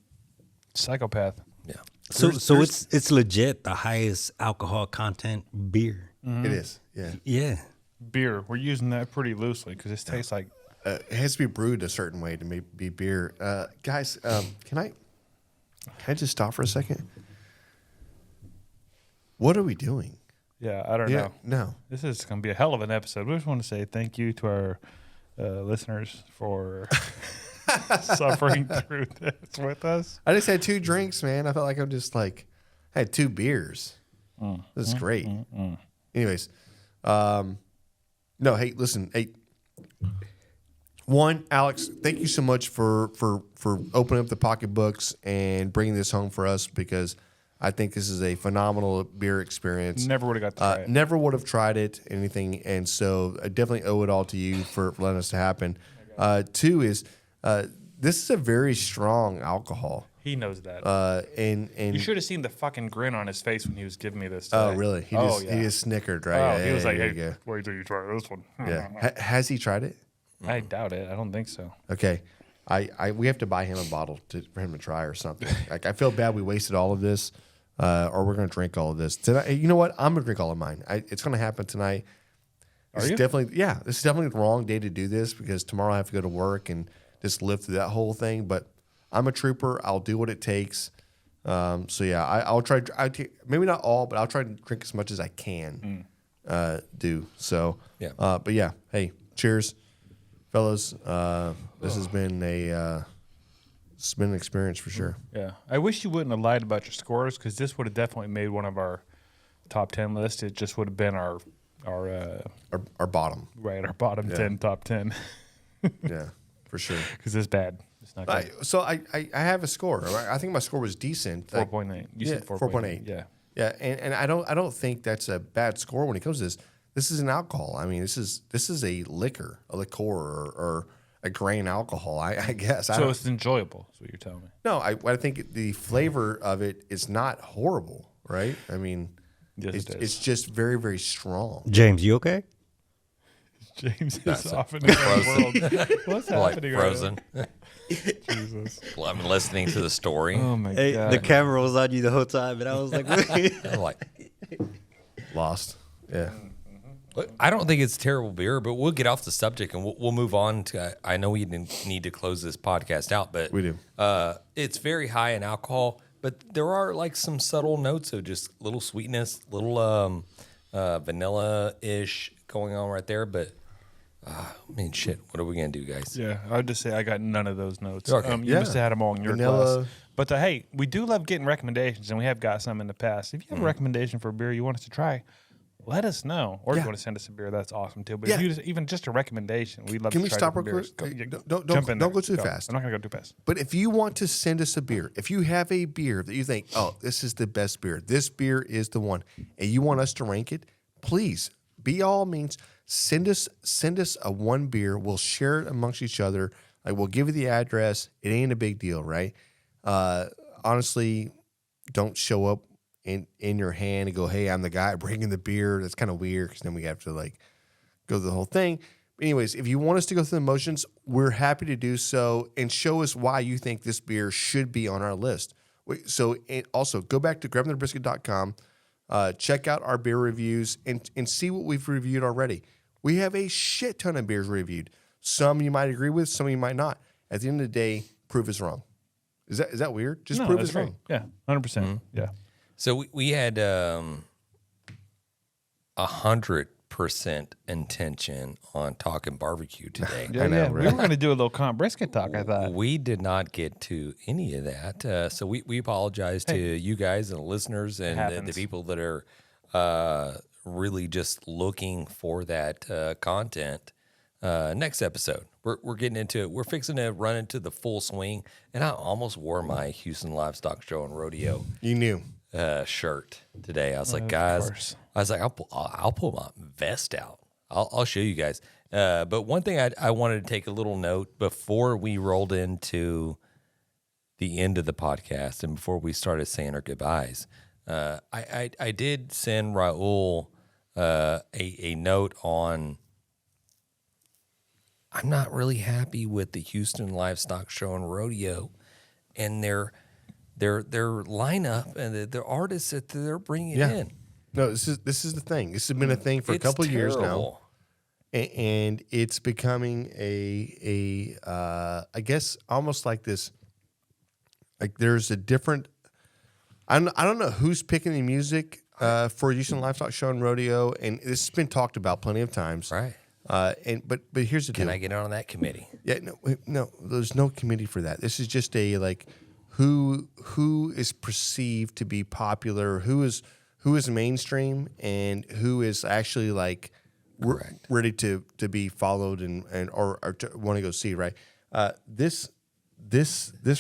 psychopath. Yeah. So it's legit the highest alcohol content beer. It is. Yeah. Yeah. Beer, we're using that pretty loosely because it tastes like it has to be brewed a certain way to be beer. Guys, can I just stop for a second? What are we doing? Yeah, I don't know. No. This is going to be a hell of an episode. We just want to say thank you to our listeners for suffering through this with us. I just had 2 drinks, man. I felt like I'm just like, I had 2 beers. This is great. Anyways, no, hey, listen, hey. One, Alex, thank you so much for opening up the pocketbooks and bringing this home for us, because I think this is a phenomenal beer experience. Never would have got to try it. Never would have tried it, anything, and so I definitely owe it all to you for letting us to happen. 2 is this is a very strong alcohol. He knows that. And you should have seen the fucking grin on his face when he was giving me this today. Oh, really? He just snickered, right? Oh, he was like, there hey, you go. wait till you try this one. Yeah. Has he tried it? I doubt it. I don't think so. Okay. We have to buy him a bottle for him to try or something. Like, I feel bad we wasted all of this, or we're going to drink all of this. Tonight, you know what? I'm going to drink all of mine. It's going to happen tonight. This is definitely the wrong day to do this, because tomorrow I have to go to work and just live through that whole thing. But I'm a trooper. I'll do what it takes. So yeah, I'll try. Maybe not all, but I'll try to drink as much as I can do. So yeah. But yeah, hey, cheers, fellas. This has been it's been an experience for sure. Yeah, I wish you wouldn't have lied about your scores, because this would have definitely made one of our top 10 lists. It just would have been our bottom. Right, our bottom 10, top 10. Yeah, for sure. Because it's bad. It's not good. So I have a score. I think my score was decent. 4.8. You said 4.8. Yeah. Yeah, and I don't think that's a bad score when it comes to this. This is an alcohol. I mean, this is a liquor, or a grain alcohol. I guess. So it's enjoyable. Is what you're telling me? No, I think the flavor of it is not horrible, right? I mean, it's just very, very strong. James, you okay? James is off in the world. What's happening? Like frozen. Jesus. Well, I'm listening to the story. Oh my Hey, god. the camera was on you the whole time, and I was like, I'm like, Lost. Yeah. look, I don't think it's terrible beer, but we'll get off the subject and we'll move on to. I know we need to close this podcast out, but We do. It's very high in alcohol, but there are like some subtle notes of just little sweetness, little vanilla-ish going on right there. But I mean, shit, what are we gonna do, guys? Yeah, I would just say I got none of those notes. Okay. You must have had them all in your Vanilla. glass. But hey, we do love getting recommendations, and we have got some in the past. If you have a recommendation for a beer you want us to try, let us know. Or if you want to send us a beer, that's awesome too. But if you even just a recommendation, we'd love Can to we try stop real different quick? beers. Don't go too fast. I'm not going to go too fast. But if you want to send us a beer, if you have a beer that you think, oh, this is the best beer, this beer is the one, and you want us to rank it, please, by all means, send us a one beer. We'll share it amongst each other. Like, we'll give you the address. It ain't a big deal, right? Honestly, don't show up in your hand and go, hey, I'm the guy bringing the beer. That's kind of weird, because then we have to like go through the whole thing. But anyways, if you want us to go through the motions, we're happy to do so, and show us why you think this beer should be on our list. So also go back to GRABTHEBRISKET.com, check out our beer reviews, and see what we've reviewed already. We have a shit ton of beers reviewed. Some you might agree with, some you might not. At the end of the day, proof is wrong. Is that weird? Just prove it's wrong. Yeah, 100%. Yeah. So we had 100% intention on talking barbecue today. Yeah, know, we right? were going to do a little brisket talk, I thought. We did not get to any of that. So we apologize to you guys and the listeners and the people that are really just looking for that content. Next episode, we're getting into it. We're fixing to run into the full swing, and I almost wore my Houston Livestock Show and Rodeo You knew. shirt today. I was like, guys, I'll pull my vest out. I'll show you guys. But one thing I wanted to take a little note before we rolled into the end of the podcast and before we started saying our goodbyes. I did send Raul a note on. I'm not really happy with the Houston Livestock Show and Rodeo and their lineup and the artists that they're bringing in. No, this is the thing. This has been a thing for a couple of years now. and it's becoming I guess almost like this. Like there's a different. I don't know who's picking the music for Houston Livestock Show and Rodeo, and this has been talked about plenty of times. Right. But here's the deal. Can I get on that committee? Yeah, no, there's no committee for that. This is just a like who is perceived to be popular, who is mainstream, and who is actually like ready to be followed and or to want to go see. Right. This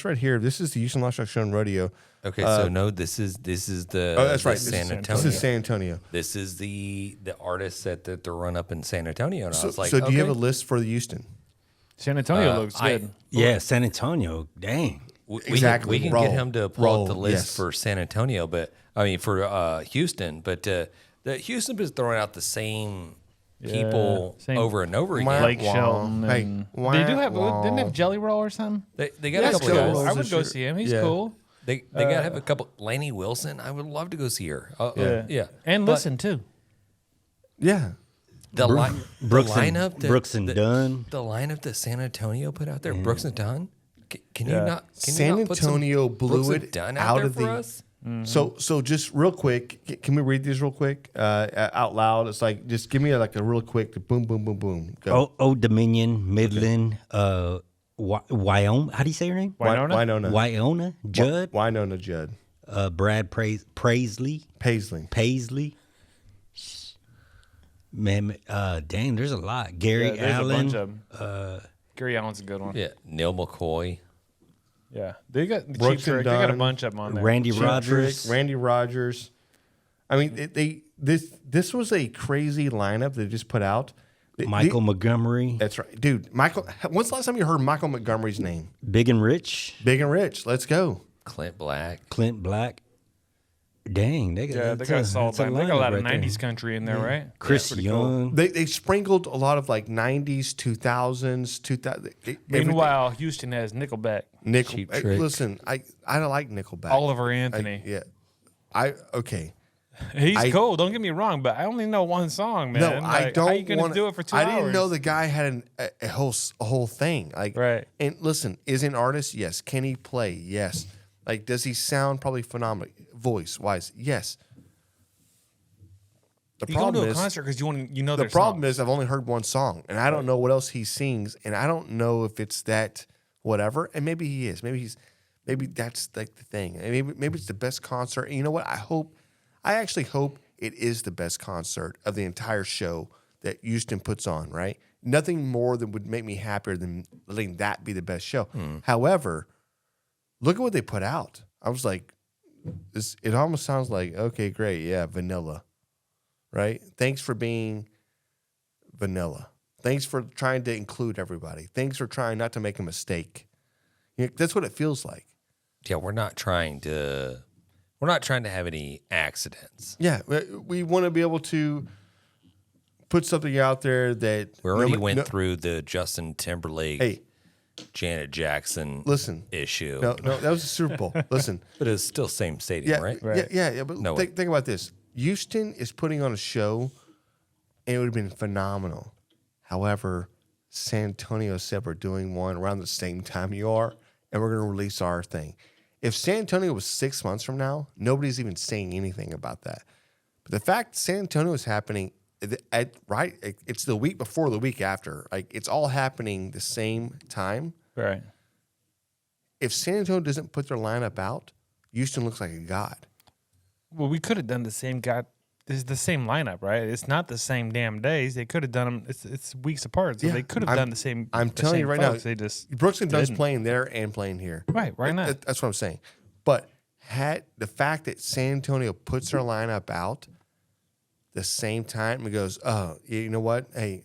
right here. This is the Houston Livestock Show and Rodeo. Okay, so no, this is the. Oh, that's right. San Antonio. This is San Antonio. This is the artist that the run up in San Antonio. And I was like, so do you have a list for the Houston? San Antonio looks good. Yeah, San Antonio. Dang. Exactly. We can Roll. get him to pull up the Roll, list yes. for San Antonio, but I mean for Houston. But the Houston is throwing out the same people same- over and over again. Blake Shelton. Hey, And they do have. Didn't they have Jelly Roll or something? They got a couple Jelly guys. Rolls I would this go year. see him. He's Yeah. cool. They got to have a couple. Lainey Wilson. I would love to go see her. Yeah. And But listen too. Yeah. The Brooks and- lineup. Brooks and Dunn. The lineup that San Antonio put out there. Brooks and Dunn. Can you not? Can San you not put some Antonio Brooks blew and it Dunn out there of for the. us? So just real quick, can we read these real quick out loud? It's like just give me like a real quick boom, boom, boom, boom. Go. Old Dominion, Midland, Wyoming. How do you say your name? Winona? Wyona, Judd, Winona Judd. Brad Paisley. Paisley. Man, dang, there's a lot. Gary Yeah, there's Allen. a bunch of them. Gary Allen's a good one. Yeah, Neil McCoy. Yeah, they got the Brooks Cheap Trick. and They got a Dunn. bunch of them on there. Randy Cheap Rogers. Trick, Randy Rogers. I mean, this was a crazy lineup they just put out. Michael Montgomery. That's right, dude. Michael. When's the last time you heard Michael Montgomery's name? Big and Rich. Big and Rich. Let's go. Clint Black. Clint Black. Dang, they got Yeah, they got a solid line. They got a lot of '90s country in there, right? Chris Yeah, pretty cool. Young. They sprinkled a lot of like 90s, 2000s, 2000. Meanwhile, Houston has Nickelback, Cheap Trick. Listen, I don't like Nickelback. Oliver Anthony. Okay. He's cool. Don't get me wrong, but I only know one song, man. No, Like, I don't. How you gonna wanna, do it for 2 I hours? didn't know the guy had a whole thing. Like, Right. And listen, is he an artist? Yes. Can he play? Yes. Like, does he sound probably phenomenal? Voice wise, yes. The You go problem to a is concert because you know the their problem songs. is I've only heard one song, and I don't know what else he sings, and I don't know if it's that whatever. And maybe he is. Maybe that's like the thing. And maybe it's the best concert. And you know what? I actually hope it is the best concert of the entire show that Houston puts on. Right? Nothing more than would make me happier than letting that be the best show. However, look at what they put out. I was like, it almost sounds like, okay, great, yeah, vanilla. Right? Thanks for being vanilla. Thanks for trying to include everybody. Thanks for trying not to make a mistake. You know, that's what it feels like. Yeah, we're not trying to have any accidents. Yeah, we want to be able to put something out there that We already went through the Justin Timberlake, Hey, Janet Jackson listen. issue. No, that was the Super Bowl. Listen, But it's still same stadium, yeah, right? yeah. But No, think about this. Houston is putting on a show, and it would have been phenomenal. However, San Antonio said we're doing one around the same time you are, and we're going to release our thing. If San Antonio was 6 months from now, nobody's even saying anything about that. But the fact San Antonio is happening it's the week before the week after. Like, it's all happening the same time. Right. If San Antonio doesn't put their lineup out, Houston looks like a god. Well, we could have done the same. It's the same lineup, right? It's not the same damn days. They could have done them. It's weeks apart, so Yeah, they could have done the same. I'm the telling same you right folks. now, They just Brooks and Dunn's didn't. playing there and playing here. Right. Why not? That's what I'm saying. But had the fact that San Antonio puts their lineup out the same time and goes, oh, you know what? Hey,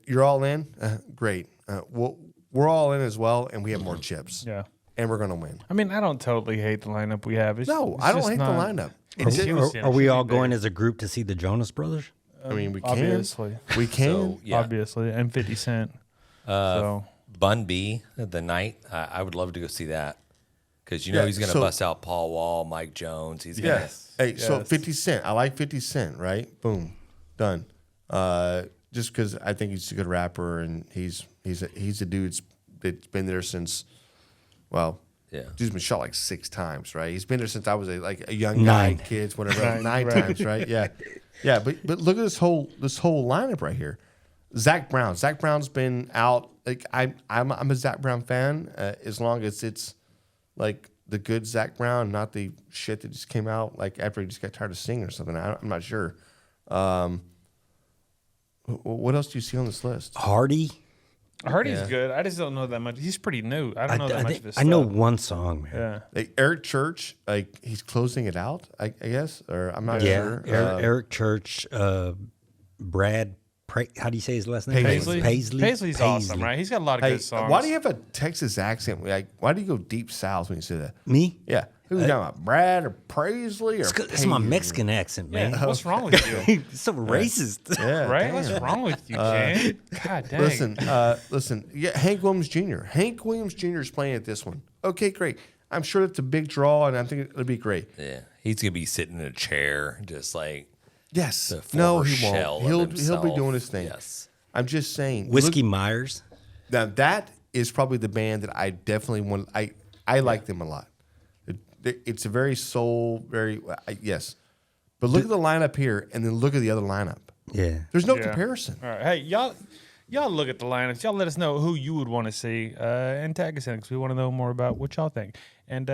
you're all in? Great. We're all in as well, and we have more chips. Yeah. And we're going to win. I mean, I don't totally hate the lineup we have. It's, No, it's I don't just hate not- the lineup. It's It's- Houston. Are It we should all be going big. as a group to see the Jonas Brothers? I mean, we can. Obviously. We can. So, yeah. Obviously, and 50 Cent. So Bun B, the night, I would love to go see that. Because Yeah, he's going to so- bust out Paul Wall, Mike Jones. He's going to. Yes. Hey, so Yes. 50 Cent. I like 50 Cent, right? Boom. Done. just because I think he's a good rapper and he's a dude that's been there since, well, Yeah. dude's been shot like 6 times, right? He's been there since I was a young guy, kids, whatever, 9 times, right? Yeah, yeah. But look at this whole lineup right here. Zach Brown. Zach Brown's been out. Like I'm a Zach Brown fan as long as it's like the good Zach Brown, not the shit that just came out like after he just got tired of singing or something. I'm not sure. What else do you see on this list? Hardy. Hardy's good. I just don't know that much. He's pretty new. I don't know that much of his stuff. I know one song, man. Yeah. Like Eric Church, like he's closing it out, I guess, or I'm not Yeah, sure. Eric Church, Brad. How do you say his last name? Paisley. Paisley. Paisley's awesome, right? He's got a lot of Hey, good songs. why do you have a Texas accent? Like, why do you go deep south when you say that? Me? Yeah, who you talking about? Brad or Paisley or? It's my Paisley? Mexican accent, man. Yeah, what's wrong with you? It's so racist. Yeah, Right? damn. What's wrong with you, Ken? God dang. Listen. Yeah, Hank Williams Jr. Hank Williams Jr. is playing at this one. Okay, great. I'm sure it's a big draw, and I think it'll be great. Yeah. He's gonna be sitting in a chair, just like Yes. the No, former he shell won't. of He'll be himself. doing his thing. Yes. I'm just saying. Whiskey Myers. Now that is probably the band that I definitely want. I like them a lot. It's a very soul, yes. But look at the lineup here, and then look at the other lineup. Yeah. There's no Yeah. comparison. All right. Hey, y'all look at the lineups. Y'all let us know who you would want to see and tag us in because we want to know more about what y'all think. And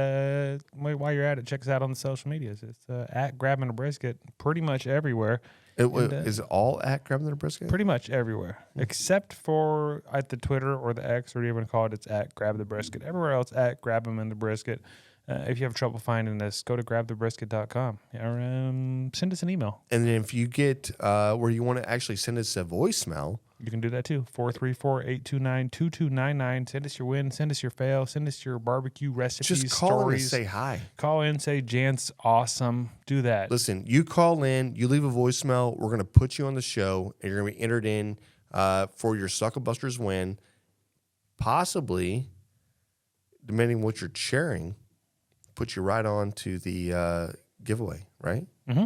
while you're at it, check us out on the social medias. It's at Grabbing a Brisket pretty much everywhere. Is it all at Grabbing the Brisket? Pretty much everywhere, except for at the Twitter or the X or whatever you want to call it. It's at Grab the Brisket. Everywhere else, at Grab 'em in the Brisket. If you have trouble finding us, go to grabthebrisket.com or send us an email. And then if you get where you want to actually send us a voicemail, You can do that too. 434-829-2299. Send us your win. Send us your fail. Send us your barbecue recipes, just call in and stories. say hi. Call in, say Jan's awesome. Do that. Listen, you call in, you leave a voicemail. We're going to put you on the show, and you're going to be entered in for your Sucklebusters win. Possibly, depending on what you're sharing, put you right on to the giveaway, right? Mm-hmm.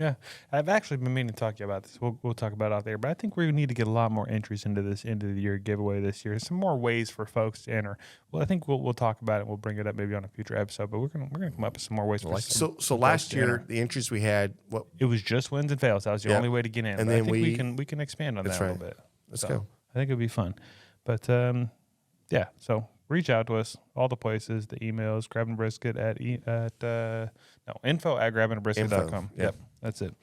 Yeah. I've actually been meaning to talk to you about this. We'll talk about it out there, but I think we need to get a lot more entries into this end of the year giveaway this year. Some more ways for folks to enter. Well, I think we'll talk about it. We'll bring it up maybe on a future episode, but we're gonna come up with some more ways. For So folks last to year enter. the entries we had, It was just wins and fails. That was the Yeah. only way to get in. And But then I think we- we can expand on that That's a right. little bit. Let's So, go. I think it'd be fun. But yeah, so reach out to us, all the places, the emails, grabbingbrisket info at grabbingbrisket.com. Info, yeah. Yep, that's it.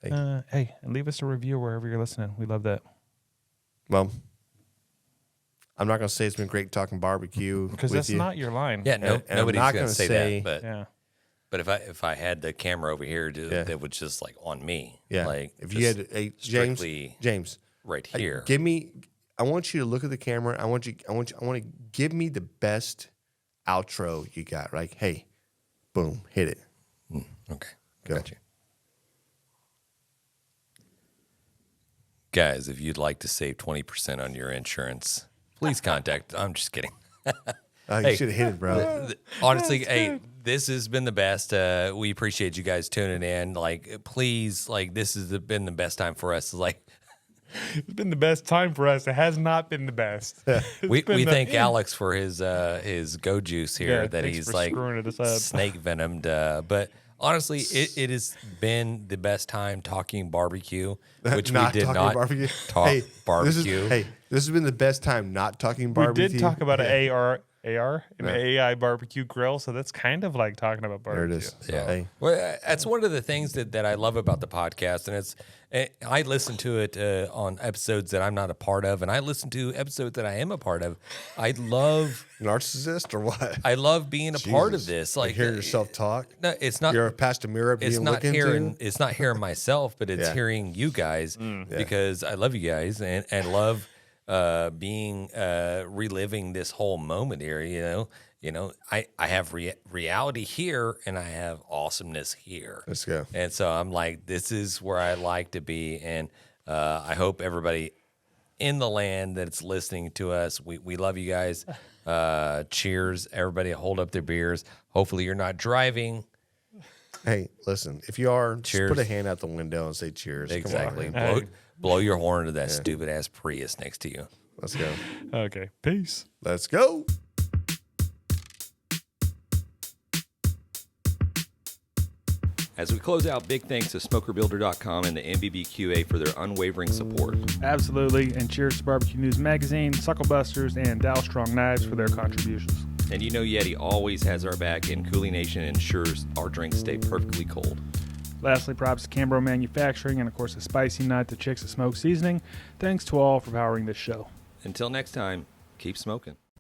Hey. Hey, and leave us a review wherever you're listening. We love that. Well, I'm not going to say it's been great talking barbecue Because with that's you. not your line. Yeah, And I'm nobody's not gonna gonna say say- that. Yeah. But if I had the camera over here, Yeah. that would just like on me. Yeah. Like if you had just James, strictly right here. give me. I want you to look at the camera. I want to give me the best outro you got. Right? Hey, boom, hit it. Okay. Go. Got you. Guys, if you'd like to save 20% on your insurance, please contact. I'm just kidding. You Hey. should have hit it, bro. Honestly, hey, this has been the best. We appreciate you guys tuning in. Like, please, like, this has been the best time for us. Like, It's been the best time for us. It has not been the best. we been the- thank Alex for his go juice here Yeah, that thanks he's for like screwing us up. snake venomed. But honestly, it has been the best time talking barbecue, which we Not did talking not barbecue. talk Hey, barbecue. This has been the best time not talking We barbecue. did talk about an an Yeah. AI barbecue grill, so that's kind of like talking about There barbecue. it is. Yeah. Hey. Well, that's one of the things that I love about the podcast, and I listen to it on episodes that I'm not a part of, and I listen to episodes that I am a part of. I love Narcissist or what? being a part of Jesus. this. Like Like hearing yourself talk. no, it's not. You're a past a mirror being It's not looked hearing. into. It's not hearing myself, but it's Yeah. hearing you guys because I love you guys and love being reliving this whole moment here. You know, I have reality here and I have awesomeness here. Let's go. And so I'm like, this is where I like to be. And I hope everybody in the land that's listening to us, we love you guys. Cheers. Everybody hold up their beers. Hopefully you're not driving. Hey, listen, if you are, Cheers. just put a hand out the window and say cheers. Come on, Exactly. man. blow your horn to that stupid ass Prius next to you. Let's go. Okay. Peace. Let's go. As we close out, big thanks to SmokerBuilder.com and the NBBQA for their unwavering support. Absolutely. And cheers to Barbecue News Magazine, Sucklebusters, and Dalstrong Knives for their contributions. And you know YETI always has our back, and CoolieNation ensures our drinks stay perfectly cold. Lastly, props to Cambro Manufacturing and, of course, the Spicy Nut, the Chicks of Smoke Seasoning. Thanks to all for powering this show. Until next time, keep smoking.